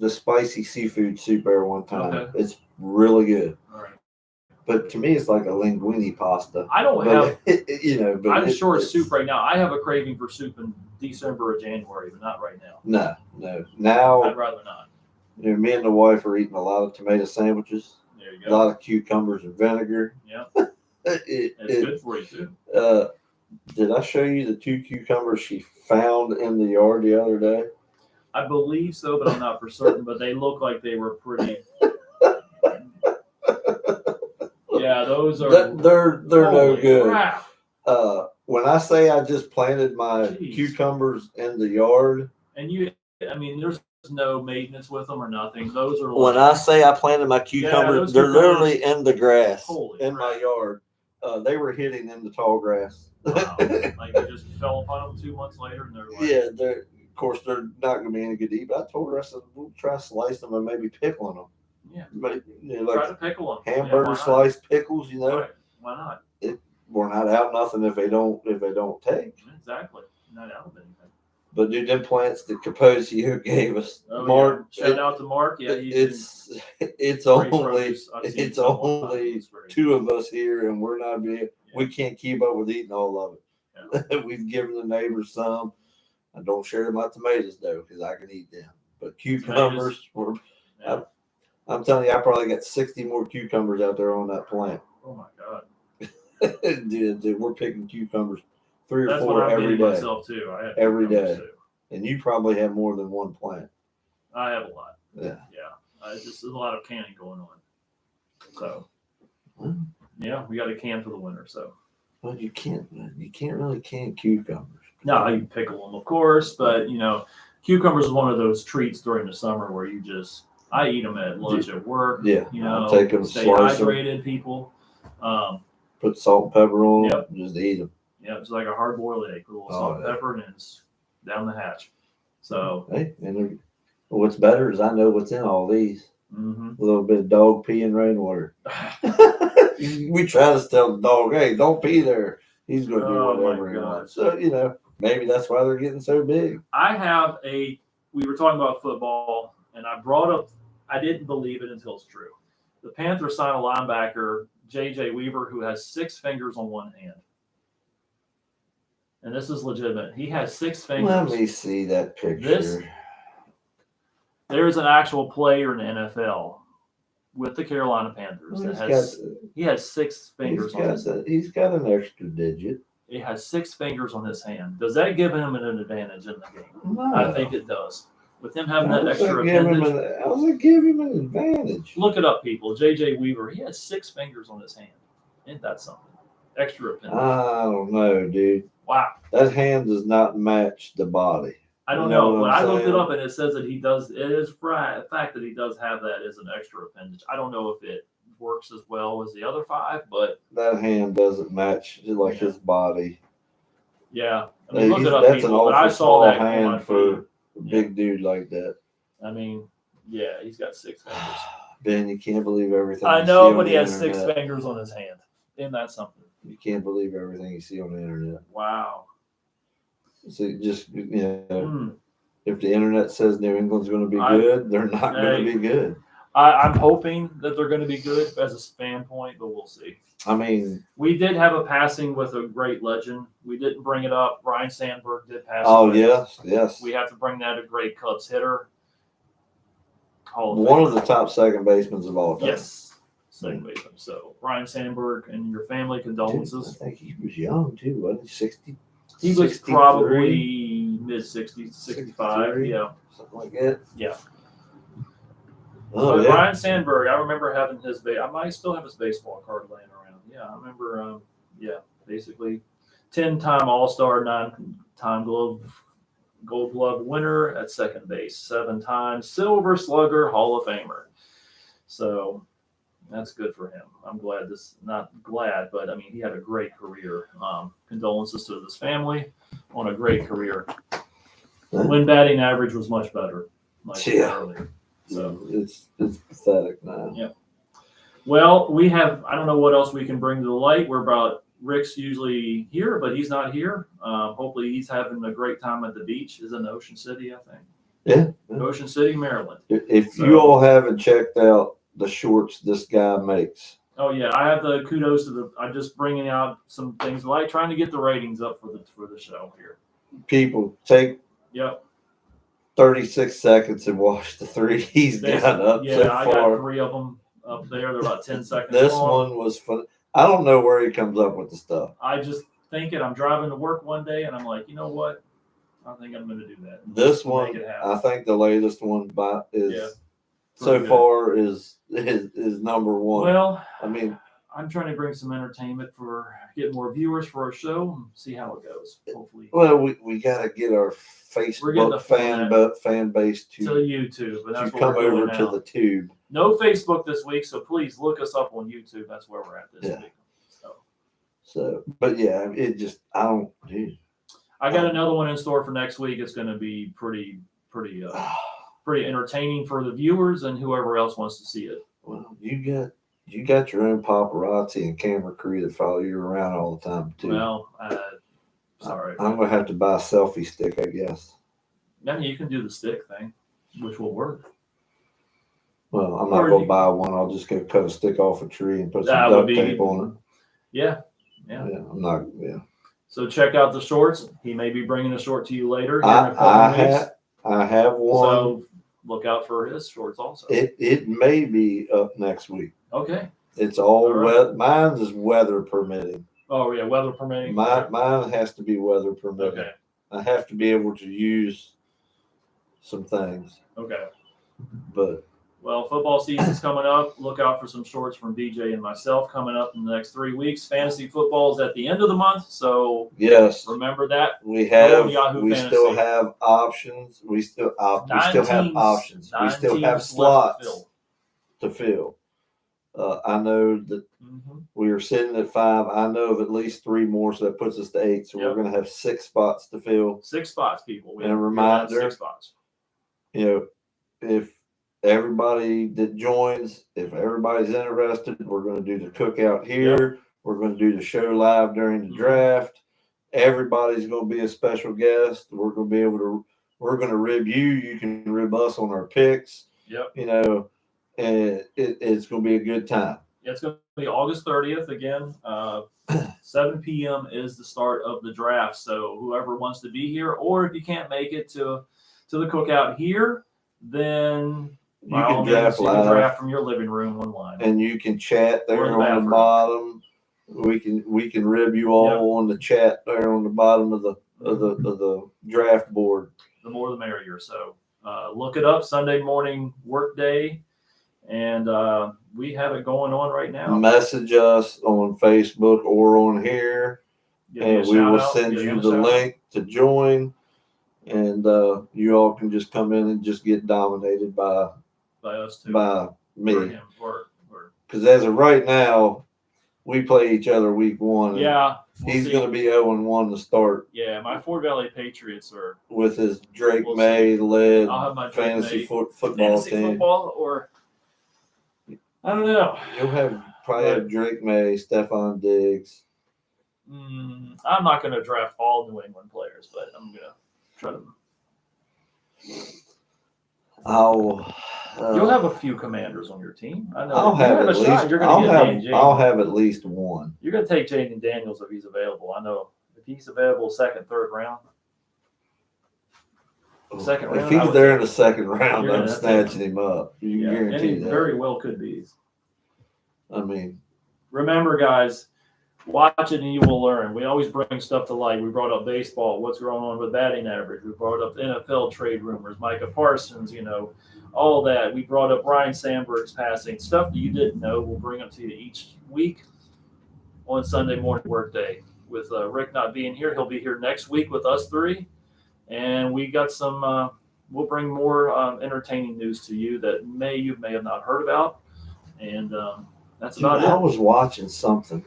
Speaker 1: spicy seafood soup every one time.
Speaker 2: Okay.
Speaker 1: It's really good.
Speaker 2: All right.
Speaker 1: But to me, it's like a linguine pasta.
Speaker 2: I don't have,
Speaker 1: but
Speaker 2: I'm short of soup right now. I have a craving for soup in December or January, but not right now.
Speaker 1: No. Now,
Speaker 2: I'd rather not.
Speaker 1: Me and the wife are eating a lot of tomato sandwiches.
Speaker 2: There you go.
Speaker 1: A lot of cucumbers and vinegar.
Speaker 2: Yeah. It's good for you too.
Speaker 1: Did I show you the 2 cucumbers she found in the yard the other day?
Speaker 2: I believe so, but I'm not for certain. But they look like they were pretty. Yeah, those are.
Speaker 1: They're no good.
Speaker 2: Crap.
Speaker 1: When I say I just planted my cucumbers in the yard,
Speaker 2: and there's no maintenance with them or nothing. Those are.
Speaker 1: When I say I planted my cucumbers, they're literally in the grass my yard. They were hidden in the tall grass.
Speaker 2: Wow. Like they just fell upon them 2 months later, and they're like.
Speaker 1: Yeah, of course they're not going to be any good to eat. But I told her, I said, we'll try slicing them and maybe pickling them.
Speaker 2: Yeah,
Speaker 1: but
Speaker 2: try to pickle them.
Speaker 1: Hamburger sliced pickles,
Speaker 2: Right. Why not?
Speaker 1: We're not out nothing if they don't take.
Speaker 2: Exactly, not out of anything.
Speaker 1: But dude, them plants that Capozio gave us, Mark.
Speaker 2: Yeah. Shout out to Mark. Yeah,
Speaker 1: it's only 2 of us here, and we're not being. Yeah. We can't keep up with eating all of it. Yeah. We've given the neighbors some. I don't share my tomatoes though, because I can eat them. But cucumbers were.
Speaker 2: Yeah.
Speaker 1: I'm telling you, I probably got 60 more cucumbers out there on that plant.
Speaker 2: Oh my God.
Speaker 1: Dude, we're picking cucumbers 3 or
Speaker 2: That's
Speaker 1: 4
Speaker 2: what I'm
Speaker 1: every
Speaker 2: getting
Speaker 1: day.
Speaker 2: myself too. I have
Speaker 1: Every
Speaker 2: cucumbers
Speaker 1: day.
Speaker 2: too.
Speaker 1: And you probably have more than one plant.
Speaker 2: I have a lot.
Speaker 1: Yeah.
Speaker 2: Yeah. Just there's a lot of canning going on. So,
Speaker 1: Well,
Speaker 2: yeah, we got a can for the winter. So,
Speaker 1: well, you can't really can cucumbers.
Speaker 2: no, you pickle them, of course, but cucumbers is one of those treats during the summer where I eat them at lunch at work.
Speaker 1: Yeah,
Speaker 2: I'll
Speaker 1: take them,
Speaker 2: stay
Speaker 1: slice
Speaker 2: hydrated,
Speaker 1: them,
Speaker 2: people.
Speaker 1: put salt and pepper on
Speaker 2: Yep.
Speaker 1: them, just eat them.
Speaker 2: Yeah, it's like a hard boiled egg, put a little salt and pepper, and it's down the hatch. So,
Speaker 1: hey, and what's better is I know what's in all these.
Speaker 2: mm-hmm.
Speaker 1: A little bit of dog pee and rainwater. We try to tell the dog, hey, don't pee there. He's going to do whatever he wants. So, maybe that's why they're getting so big.
Speaker 2: We were talking about football, and I brought up, I didn't believe it until it's true. The Panthers signed a linebacker, J.J. Weaver, who has 6 fingers on one hand. And this is legitimate. He has 6 fingers.
Speaker 1: Let me see that picture.
Speaker 2: There's an actual player in the NFL with the Carolina Panthers he has 6 fingers on his hand.
Speaker 1: He's got an extra digit.
Speaker 2: He has 6 fingers on his hand. Does that give him an advantage in the game?
Speaker 1: No.
Speaker 2: I think it does. With him having that extra appendage.
Speaker 1: How does it give him an advantage?
Speaker 2: Look it up, people. J.J. Weaver, he has 6 fingers on his hand. Isn't that something? Extra appendage.
Speaker 1: I don't know, dude.
Speaker 2: Wow.
Speaker 1: That hand does not match the body.
Speaker 2: I don't know. But I looked it up, and it says that he does. It is a fact that he does have that as an extra appendage. I don't know if it works as well as the other 5, but
Speaker 1: that hand doesn't match his body.
Speaker 2: Yeah, I mean, look it up,
Speaker 1: that's
Speaker 2: people.
Speaker 1: But
Speaker 2: I saw that
Speaker 1: hand for a big dude like that.
Speaker 2: I mean, yeah, he's got 6 fingers.
Speaker 1: Ben, you can't believe everything.
Speaker 2: I know, but he has 6 fingers on his hand. Isn't that something?
Speaker 1: You can't believe everything you see on the internet.
Speaker 2: Wow.
Speaker 1: So just if the internet says New England's going to be good, they're not going to be good.
Speaker 2: I'm hoping that they're going to be good as a standpoint, but we'll see.
Speaker 1: I mean,
Speaker 2: we did have a passing with a great legend. We didn't bring it up. Ryan Sandberg did pass.
Speaker 1: Oh, yes.
Speaker 2: We have to bring that, a great Cubs hitter.
Speaker 1: One of the top second basemen of all time.
Speaker 2: Yes, second baseman. So Ryan Sandberg and your family, condolences.
Speaker 1: Dude, I think he was young too, wasn't he? 60.
Speaker 2: He was probably mid-60s, 65. Yeah,
Speaker 1: something like that.
Speaker 2: Yeah.
Speaker 1: Oh,
Speaker 2: but Ryan Sandberg, I remember having I might still have his baseball card laying around. Yeah, I remember. Basically, 10-time All-Star, 9-time Gold Glove winner at second base, 7-time Silver Slugger Hall of Famer. So that's good for him. I'm glad not glad, but I mean, he had a great career. Condolences to his family on a great career. When batting average was much better, earlier. So
Speaker 1: it's pathetic now.
Speaker 2: Yeah. Well, I don't know what else we can bring to the light. Rick's usually here, but he's not here. Hopefully he's having a great time at the beach. Is in Ocean City, I think.
Speaker 1: Yeah.
Speaker 2: Ocean City, Maryland.
Speaker 1: If you all haven't checked out the shorts this guy makes.
Speaker 2: Oh yeah, I have the kudos to I'm just bringing out some things trying to get the ratings up for the show here.
Speaker 1: People take 36 seconds and watch the 3 he's got up so far.
Speaker 2: I got 3 of them up there. They're about 10 seconds
Speaker 1: This
Speaker 2: long.
Speaker 1: one was fun. I don't know where he comes up with the stuff.
Speaker 2: I just think I'm driving to work one day and I'm like, you know what? I think I'm going to do that.
Speaker 1: This one, I think the latest one is number 1.
Speaker 2: Well,
Speaker 1: I mean,
Speaker 2: I'm trying to bring some entertainment for get more viewers for our show and see how it goes. Hopefully.
Speaker 1: Well, we got to get our Facebook fan base to
Speaker 2: YouTube, and that's
Speaker 1: to come over to the tube.
Speaker 2: No Facebook this week, so please look us up on YouTube. That's where we're at this week.
Speaker 1: So, but yeah, I don't. Dude,
Speaker 2: I got another one in store for next week. It's going to be pretty entertaining for the viewers and whoever else wants to see it.
Speaker 1: Well, you got your own paparazzi and camera crew that follow you around all the time too.
Speaker 2: Well, sorry,
Speaker 1: I'm gonna have to buy a selfie stick, I guess.
Speaker 2: I mean, you can do the stick thing, which will work.
Speaker 1: Well, I'm not gonna buy one. I'll just go cut a stick off a tree and put some duct tape on it.
Speaker 2: Yeah.
Speaker 1: I'm not. Yeah.
Speaker 2: So check out the shorts. He may be bringing a short to you later.
Speaker 1: I have one.
Speaker 2: So look out for his shorts also.
Speaker 1: It may be up next week.
Speaker 2: Okay.
Speaker 1: It's all
Speaker 2: right.
Speaker 1: mine is weather permitting.
Speaker 2: Oh yeah, weather permitting.
Speaker 1: Mine has to be weather permitting.
Speaker 2: Okay.
Speaker 1: I have to be able to use some things.
Speaker 2: Okay.
Speaker 1: But
Speaker 2: well, football season's coming up. Look out for some shorts from BJ and myself coming up in the next 3 weeks. Fantasy football is at the end of the month, so
Speaker 1: yes,
Speaker 2: remember that.
Speaker 1: We have.
Speaker 2: We
Speaker 1: Fantasy. Still have options. We still have options. We still have slots to fill. I know that we are sitting at 5. I know of at least 3 more, so that puts us to 8. So we're going to have 6 spots to fill.
Speaker 2: 6 spots, people.
Speaker 1: And a reminder,
Speaker 2: 6 spots.
Speaker 1: If everybody that joins, if everybody's interested, we're going to do the cookout here. Yep. We're going to do the show live during the draft. Everybody's going to be a special guest. We're going to rib you. You can rib us on our picks.
Speaker 2: Yep.
Speaker 1: And it's going to be a good time.
Speaker 2: It's going to be August 30th again. 7 p.m. is the start of the draft. So whoever wants to be here, or if you can't make it to the cookout here, then
Speaker 1: you can draft
Speaker 2: from your living room online,
Speaker 1: and you can chat there on the bottom. We can rib you all on the chat there on the bottom of the draft board.
Speaker 2: The more the merrier. So look it up. Sunday morning Workday, and we have it going on right now.
Speaker 1: Message us on Facebook or on here, and we will send you the link to join. And you all can just come in and just get dominated by
Speaker 2: us too.
Speaker 1: By me. Because as of right now, we play each other week 1.
Speaker 2: Yeah.
Speaker 1: He's going to be 0-1 to start.
Speaker 2: Yeah, my Fort Valley Patriots are.
Speaker 1: With his Drake May led fantasy football team.
Speaker 2: Football, or I don't know.
Speaker 1: You'll probably have Drake May, Stephon Diggs.
Speaker 2: I'm not going to draft all New England players, but I'm going to try to. You'll have a few Commanders on your team. I know.
Speaker 1: I'll have at least.
Speaker 2: You're going to get Jaden.
Speaker 1: I'll have at least one.
Speaker 2: You're going to take Jaden Daniels if he's available. I know if he's available, 2nd, 3rd round. Second round.
Speaker 1: If he's there in the 2nd round, I'm snatching him up. You can guarantee
Speaker 2: and he
Speaker 1: that.
Speaker 2: Very well could be.
Speaker 1: I mean,
Speaker 2: remember, guys. Watch it and you will learn. We always bring stuff to light. We brought up baseball, what's going on with batting average. We brought up NFL trade rumors, Micah Parsons, all that. We brought up Ryan Sandberg's passing, stuff that you didn't know. We'll bring them to you each week on Sunday morning Workday. With Rick not being here, he'll be here next week with us 3. And we got some, we'll bring more entertaining news to you that you may have not heard about. And that's about it.
Speaker 1: I was watching something.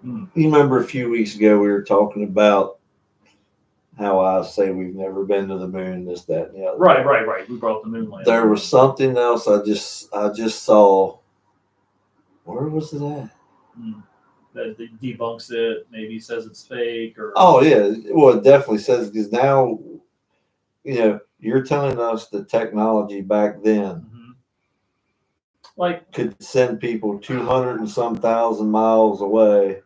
Speaker 1: You remember a few weeks ago we were talking about how I say we've never been to the moon, this, that, and the other.
Speaker 2: Right. We brought the moon landing.
Speaker 1: There was something else I just saw. Where was it at?
Speaker 2: That debunks it. Maybe says it's fake or.
Speaker 1: Oh yeah, well it definitely says, because now, you're telling us the technology back then. Could send people 200 and some thousand miles away,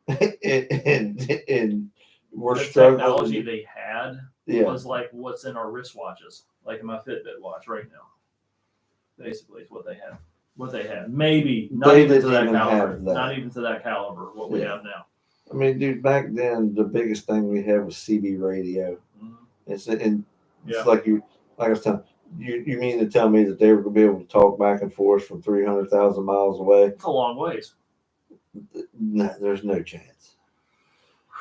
Speaker 1: and we're
Speaker 2: the
Speaker 1: struggling.
Speaker 2: Technology they had was like what's in our wristwatches, like in my Fitbit watch right now. Basically, is what they have. Maybe not even to that caliber. Not even to that caliber. What we have now.
Speaker 1: I mean, dude, back then the biggest thing we had was CB radio. It's like I was telling. You mean to tell me that they were going to be able to talk back and forth from 300,000 miles away?
Speaker 2: It's a long ways.
Speaker 1: No, there's no chance.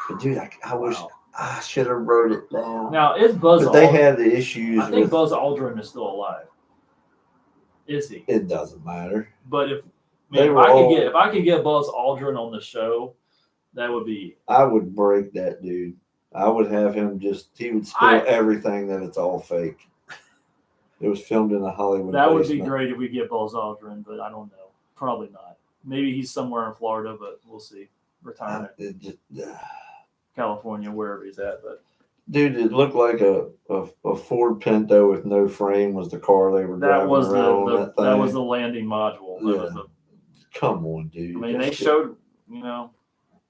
Speaker 1: But dude, I wish I should have wrote it down.
Speaker 2: Now, is Buzz?
Speaker 1: But they had the issues.
Speaker 2: I think Buzz Aldrin is still alive. Is he?
Speaker 1: It doesn't matter.
Speaker 2: But if I could get Buzz Aldrin on the show, that would be.
Speaker 1: I would break that dude. I would have him he would spill everything that it's all fake. It was filmed in a Hollywood
Speaker 2: That would
Speaker 1: basement.
Speaker 2: be great if we get Buzz Aldrin, but I don't know. Probably not. Maybe he's somewhere in Florida, but we'll see. Retirement. California, wherever he's at. But
Speaker 1: dude, it looked like a Ford Pinto with no frame was the car they were driving around.
Speaker 2: That was the landing module.
Speaker 1: Come on, dude.
Speaker 2: I mean, they showed,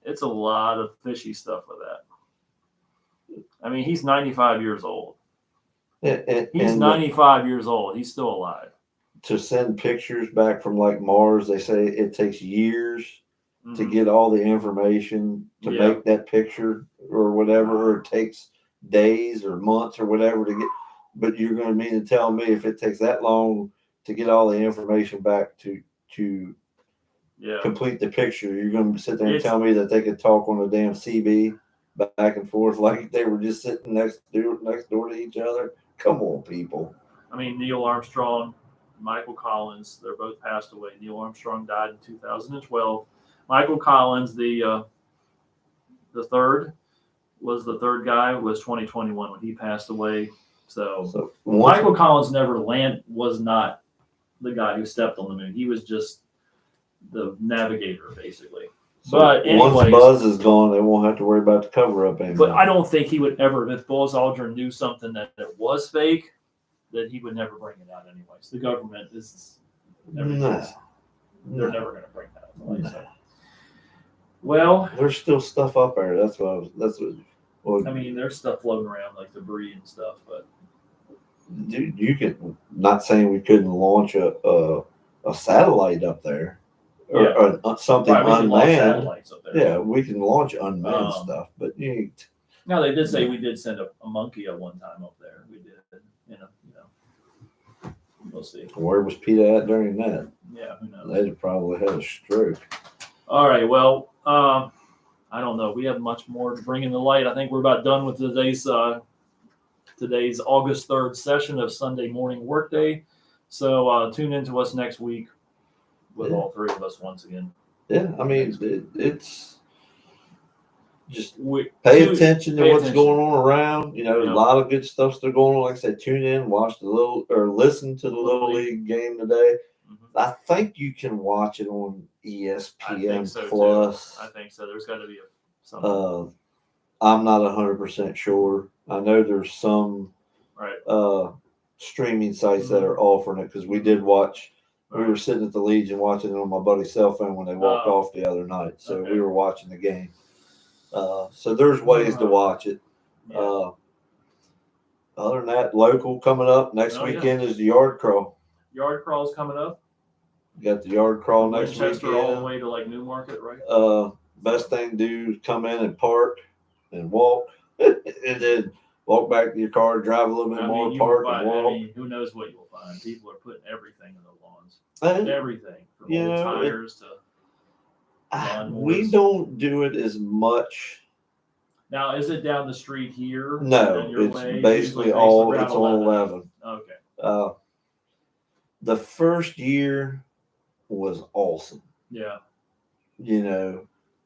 Speaker 2: it's a lot of fishy stuff with that. I mean, he's 95 years old. He's 95 years old. He's still alive.
Speaker 1: To send pictures back from like Mars, they say it takes years to
Speaker 2: Mhm.
Speaker 1: get all the information to
Speaker 2: Yeah.
Speaker 1: make that picture or whatever, or it takes days or months or whatever to get. But you're going to mean to tell me if it takes that long to get all the information back to
Speaker 2: Yeah.
Speaker 1: complete the picture, you're going to sit there and
Speaker 2: It's-
Speaker 1: tell me that they could talk on a damn CB back and forth like they were just sitting next door to each other? Come on, people.
Speaker 2: I mean, Neil Armstrong, Michael Collins, they're both passed away. Neil Armstrong died in 2012. Michael Collins, the third, was the third guy, was 2021 when he passed away. So Michael Collins was not the guy who stepped on the moon. He was just the navigator, basically.
Speaker 1: So
Speaker 2: but anyways,
Speaker 1: once Buzz is gone, they won't have to worry about the cover up anymore.
Speaker 2: But I don't think he would ever, if Buzz Aldrin knew something that was fake, that he would never bring it out anyways. The government is they're never going to bring that out.
Speaker 1: No.
Speaker 2: So. Well,
Speaker 1: there's still stuff up there. That's what.
Speaker 2: I mean, there's stuff floating around like debris and stuff, but
Speaker 1: dude, you can. Not saying we couldn't launch a satellite up there, or something unmanned.
Speaker 2: Up there.
Speaker 1: Yeah, we can launch unmanned stuff, but you ain't.
Speaker 2: No, they did say we did send a monkey at one time up there. We did, we'll see.
Speaker 1: Where was PETA at during that?
Speaker 2: Yeah, who knows?
Speaker 1: They'd probably had a stroke.
Speaker 2: All right, well, I don't know. We have much more to bring in the light. I think we're about done with today's August 3rd session of Sunday Morning Workday. So tune in to us next week with all three of us once again.
Speaker 1: Yeah, I mean, it's just pay attention to what's going on around. A lot of good stuff still going on. Like I said, tune in, watch listen to the Little League game today. Mm-hmm. I think you can watch it on ESPN Plus.
Speaker 2: I think so. There's got to be something.
Speaker 1: I'm not 100% sure. I know there's some streaming sites that are offering it because we did watch. We were sitting at the Legion watching it on my buddy's cell phone when they walked off the other night. So we were watching the game. So there's ways to watch it.
Speaker 2: Yeah.
Speaker 1: Other than that, local coming up next weekend is the yard crawl.
Speaker 2: Yard crawl's coming up.
Speaker 1: You got the yard crawl next
Speaker 2: Winchester
Speaker 1: weekend.
Speaker 2: all the way to like Newmarket, right?
Speaker 1: Best thing to do is come in and park and walk, and then walk back to your car, drive a little bit more, park and walk.
Speaker 2: I mean, who knows what you'll find? People are putting everything in the lawns. Everything from old tires to.
Speaker 1: We don't do it as much.
Speaker 2: Now, is it down the street here?
Speaker 1: No, it's basically all. It's on 11.
Speaker 2: Okay.
Speaker 1: The first year was awesome.
Speaker 2: Yeah.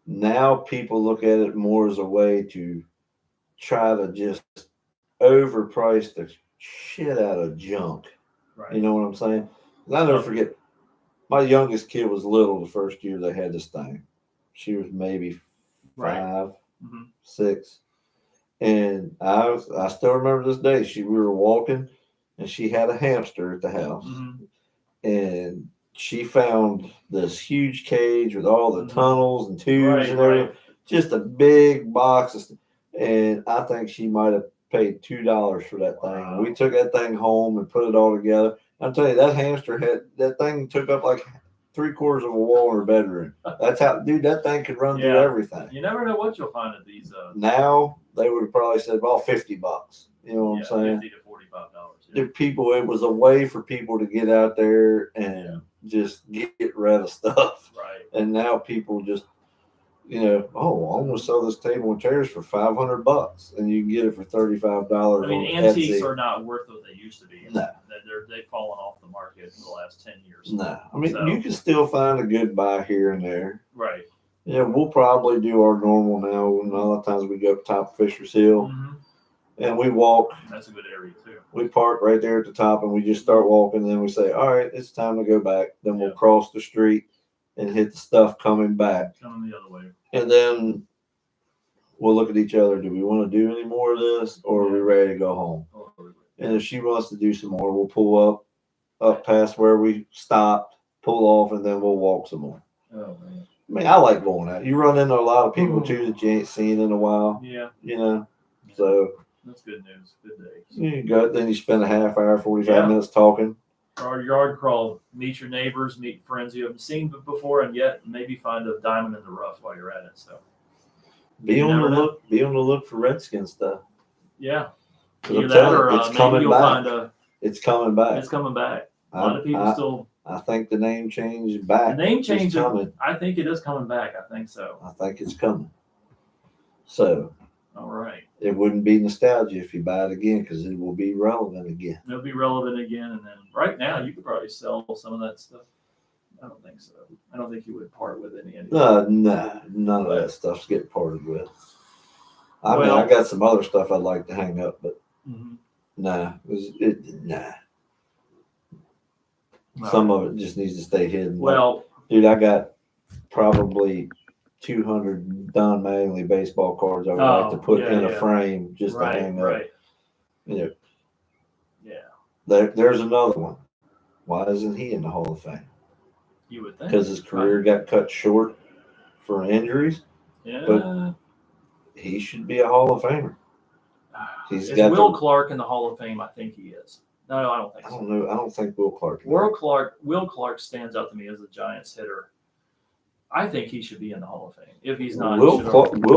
Speaker 1: Now people look at it more as a way to try to just overprice the shit out of junk.
Speaker 2: Right.
Speaker 1: You know what I'm saying? I never forget. My youngest kid was little the first year they had this thing. She was maybe 5, 6. And I still remember this day. We were walking and she had a hamster at the house. Mm-hmm. And she found this huge cage with all the tunnels and tubes and everything. Right. Just a big box of stuff. And I think she might have paid $2 for that thing. And we took that thing home and put it all together. I'll tell you, that thing took up like 3/4 of a wall in her bedroom. That's how, dude, that thing could run through everything.
Speaker 2: You never know what you'll find at these.
Speaker 1: Now, they would have probably said, well, $50. You know what I'm saying?
Speaker 2: $50 to $45.
Speaker 1: Yeah. It was a way for people to get out there and just get rid of stuff.
Speaker 2: Right.
Speaker 1: And now people just, I'm going to sell this table and chairs for $500, and you can get it for $35.
Speaker 2: I mean, antiques are not worth what they used to be.
Speaker 1: No.
Speaker 2: They've fallen off the market in the last 10 years.
Speaker 1: No. I mean, you can still find a good buy here and there.
Speaker 2: Right.
Speaker 1: We'll probably do our normal now. A lot of times we go up top of Fisher's Hill, and we walk.
Speaker 2: That's a good area, too.
Speaker 1: We park right there at the top, and we just start walking. And then we say, all right, it's time to go back. Then we'll cross the street and hit the stuff coming back.
Speaker 2: Coming the other way.
Speaker 1: And then we'll look at each other. Do we want to do any more of this, or are we ready to go home? And if she wants to do some more, we'll pull up past where we stopped, pull off, and then we'll walk some more.
Speaker 2: Oh, man.
Speaker 1: I mean, I like going out. You run into a lot of people, too, that you ain't seen in a while.
Speaker 2: Yeah.
Speaker 1: So
Speaker 2: That's good news. Good day.
Speaker 1: You go, then you spend a half hour, 45 minutes talking.
Speaker 2: Our yard crawl. Meet your neighbors, meet friends you haven't seen before, and yet maybe find a diamond in the rough while you're at it. So
Speaker 1: be on the look. Be on the look for Redskin stuff.
Speaker 2: Yeah.
Speaker 1: Either that or
Speaker 2: it's coming back.
Speaker 1: It's coming back.
Speaker 2: It's coming back. A lot of people still.
Speaker 1: I think the name change back.
Speaker 2: The name change is coming. I think it is coming back. I think so.
Speaker 1: I think it's coming. So.
Speaker 2: All right.
Speaker 1: It wouldn't be nostalgia if you buy it again because it will be relevant again.
Speaker 2: It'll be relevant again, and then right now you could probably sell some of that stuff. I don't think so. I don't think you would part with any.
Speaker 1: No, none of that stuff's getting parted with. I mean, I got some other stuff I'd like to hang up, but nah. Some of it just needs to stay hidden.
Speaker 2: Well,
Speaker 1: dude, I got probably 200 Don Mattingly baseball cards I would like to put in a frame just to hang up. You know, there's another one. Why isn't he in the Hall of Fame?
Speaker 2: You would think.
Speaker 1: Because his career got cut short for injuries.
Speaker 2: Yeah.
Speaker 1: But he should be a Hall of Famer.
Speaker 2: Is Will Clark in the Hall of Fame? I think he is. No, I don't think so.
Speaker 1: I don't know. I don't think Will Clark.
Speaker 2: Will Clark stands out to me as a Giants hitter. I think he should be in the Hall of Fame. If he's not,
Speaker 1: Will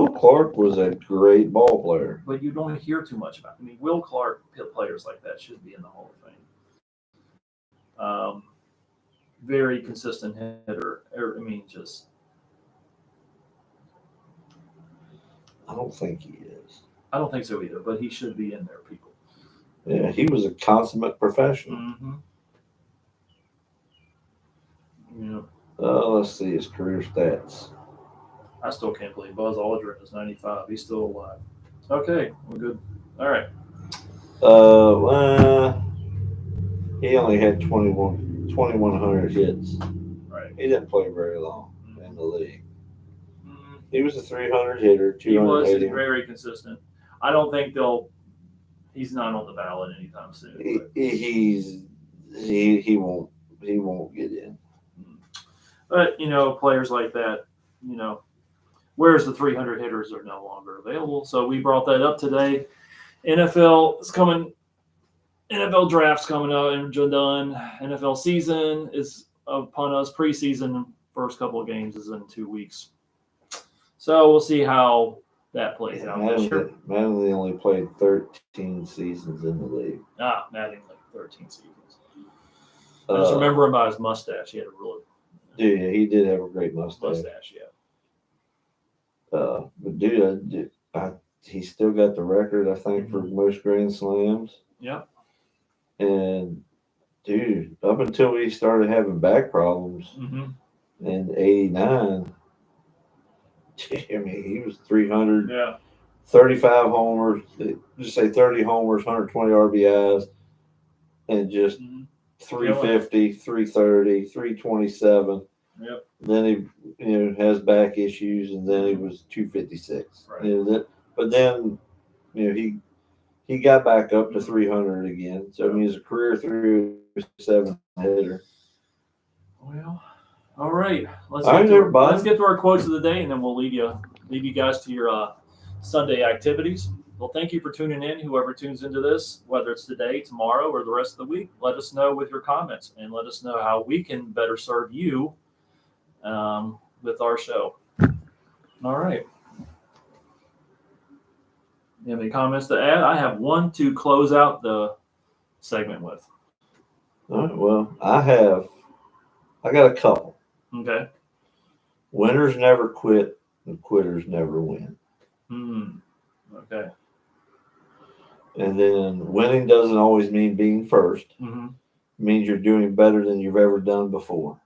Speaker 1: Clark was a great ball player.
Speaker 2: But you don't hear too much about him. I mean, Will Clark players like that should be in the Hall of Fame. Very consistent hitter. I mean, just.
Speaker 1: I don't think he is.
Speaker 2: I don't think so either, but he should be in there, people.
Speaker 1: Yeah, he was a consummate professional.
Speaker 2: Mm-hmm. Yeah.
Speaker 1: Let's see his career stats.
Speaker 2: I still can't believe Buzz Aldrin is 95. He's still alive. Okay, we're good. All right.
Speaker 1: He only had 2,100 hits.
Speaker 2: Right.
Speaker 1: He didn't play very long in the league. He was a 300 hitter. 280.
Speaker 2: He was very consistent. I don't think he's not on the ballot anytime soon.
Speaker 1: He won't get in.
Speaker 2: But players like that, whereas the 300 hitters are no longer available. So we brought that up today. NFL is coming. NFL draft's coming up and done. NFL season is upon us. Preseason, first couple of games is in 2 weeks. So we'll see how that plays out this year.
Speaker 1: Mattingly only played 13 seasons in the league.
Speaker 2: Mattingly, 13 seasons. I just remember him by his mustache. He had a really...
Speaker 1: Yeah, he did have a great mustache. But dude, he still got the record, I think, for most Grand Slams.
Speaker 2: Yeah.
Speaker 1: And dude, up until he started having back problems in '89, I mean, he was 300.
Speaker 2: Yeah.
Speaker 1: 35 homers, just say 30 homers, 120 RBIs, and just 350, 330, 327.
Speaker 2: Yep.
Speaker 1: Then he has back issues, and then he was 256.
Speaker 2: Right.
Speaker 1: But then he got back up to 300 again. So I mean, he's a career 307 hitter.
Speaker 2: Well, all right. Let's get to our quotes of the day, and then we'll leave you guys to your Sunday activities. Well, thank you for tuning in. Whoever tunes into this, whether it's today, tomorrow, or the rest of the week, let us know with your comments and let us know how we can better serve you with our show. All right. You have any comments to add? I have one to close out the segment with.
Speaker 1: All right. Well, I got a couple.
Speaker 2: Okay.
Speaker 1: Winners never quit and quitters never win.
Speaker 2: Okay.
Speaker 1: And then winning doesn't always mean being first. It means you're doing better than you've ever done before.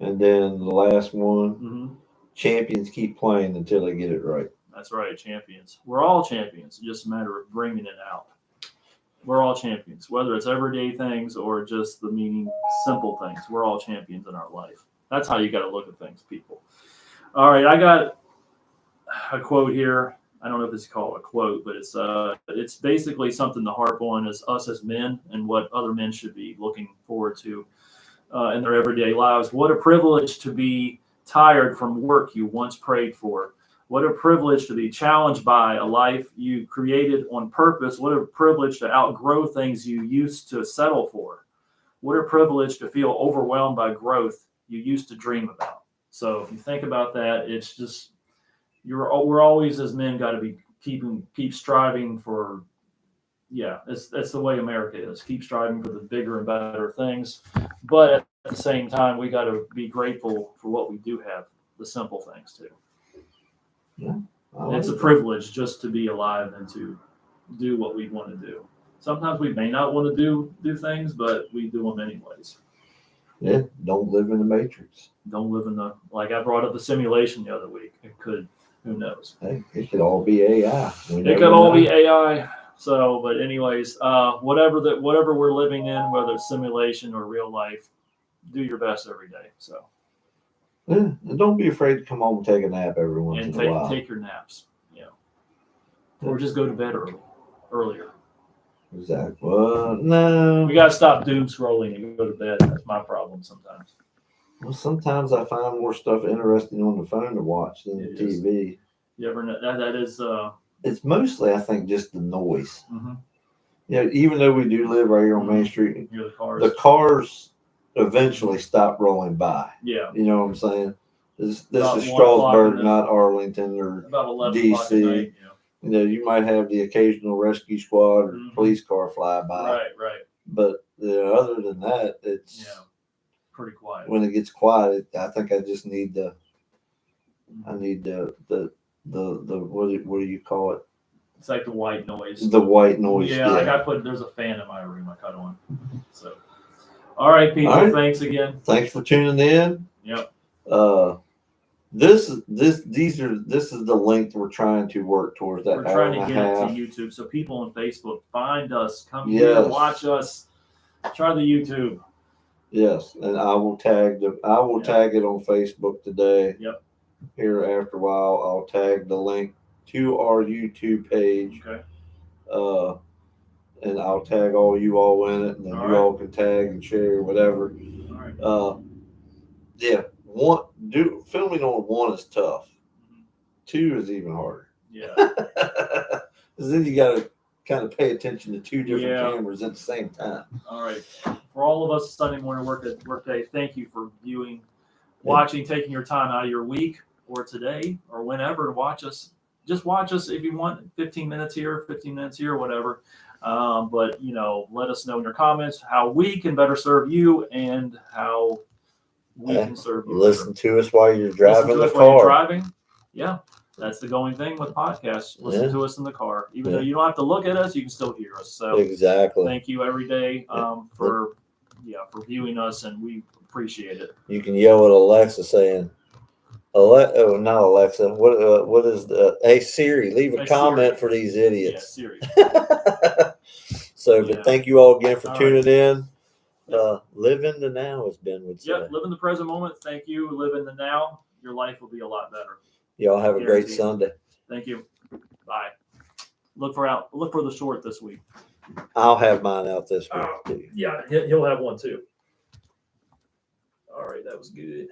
Speaker 1: And then the last one, champions keep playing until they get it right.
Speaker 2: That's right, champions. We're all champions. It's just a matter of bringing it out. We're all champions, whether it's everyday things or just the simple things. We're all champions in our life. That's how you got to look at things, people. All right, I got a quote here. I don't know if it's called a quote, but it's basically something to harp on as us as men and what other men should be looking forward to in their everyday lives. What a privilege to be tired from work you once prayed for, What a privilege to be challenged by a life you created on purpose. What a privilege to outgrow things you used to settle for. What a privilege to feel overwhelmed by growth you used to dream about. So if you think about that, it's just we're always as men got to be keep striving for. Yeah, that's the way America is. Keep striving for the bigger and better things, but at the same time, we got to be grateful for what we do have, the simple things too.
Speaker 1: Yeah,
Speaker 2: it's a privilege just to be alive and to do what we want to do. Sometimes we may not want to do things, but we do them anyways.
Speaker 1: Yeah, don't live in the matrix.
Speaker 2: Don't live in the, like I brought up the simulation the other week. It could, who knows?
Speaker 1: Hey, it could all be AI.
Speaker 2: It could all be AI. So, but anyways, whatever we're living in, whether it's simulation or real life, do your best every day. So.
Speaker 1: Yeah, and don't be afraid to come home and take a nap every once in a while.
Speaker 2: Take your naps, or just go to bed earlier.
Speaker 1: Exactly. Well, no.
Speaker 2: We got to stop doom scrolling and go to bed. That's my problem sometimes.
Speaker 1: Well, sometimes I find more stuff interesting on the phone to watch than the TV.
Speaker 2: You ever know that is?
Speaker 1: It's mostly, I think, just the noise.
Speaker 2: Mm-hmm.
Speaker 1: Yeah, even though we do live right here on Main Street, the cars eventually stop rolling by.
Speaker 2: Yeah.
Speaker 1: You know what I'm saying? This is Strasburg, not Arlington or DC. You know, you might have the occasional rescue squad or police car fly by.
Speaker 2: Right.
Speaker 1: But other than that, it's
Speaker 2: pretty quiet.
Speaker 1: When it gets quiet, I think I just need the what do you call it?
Speaker 2: It's like the white noise.
Speaker 1: The white noise.
Speaker 2: Yeah. Like there's a fan in my room I cut on. So. All right, people. All right. Thanks again.
Speaker 1: Thanks for tuning in.
Speaker 2: Yep.
Speaker 1: This is the length we're trying to work towards. That
Speaker 2: we're trying to get it to YouTube, so people on Facebook find us, come here, watch us. Try the YouTube.
Speaker 1: Yes, and I will tag it on Facebook today.
Speaker 2: Yep.
Speaker 1: Here after a while, I'll tag the link to our YouTube page.
Speaker 2: Okay.
Speaker 1: And I'll tag all you all in it, and then all can tag and share whatever.
Speaker 2: All right.
Speaker 1: Filming on one is tough. Mm-hmm. 2 is even harder.
Speaker 2: Yeah.
Speaker 1: Because then you got to kind of pay attention to 2 different cameras at the same time.
Speaker 2: All right. For all of us Sunday morning workday, thank you for viewing, watching, taking your time out of your week or today or whenever to watch us. Just watch us if you want 15 minutes here, 15 minutes here, whatever. But, let us know in your comments how we can better serve you and how we can serve you.
Speaker 1: Listen to us while you're driving the car.
Speaker 2: Yeah, that's the going thing with podcasts. Listen to us in the car. Even though you don't have to look at us, you can still hear us. So
Speaker 1: exactly.
Speaker 2: Thank you every day for viewing us, and we appreciate it.
Speaker 1: You can yell at Alexa saying, not Alexa. What is the? Hey Siri, leave a comment for these idiots.
Speaker 2: Yeah, Siri.
Speaker 1: But thank you all again for tuning in. Live in the now, as Ben would say.
Speaker 2: Yep, live in the present moment. Thank you. Live in the now. Your life will be a lot better.
Speaker 1: Y'all have a great Sunday.
Speaker 2: Thank you. Bye. Look for the short this week.
Speaker 1: I'll have mine out this week too.
Speaker 2: Yeah, he'll have one too. All right, that was good.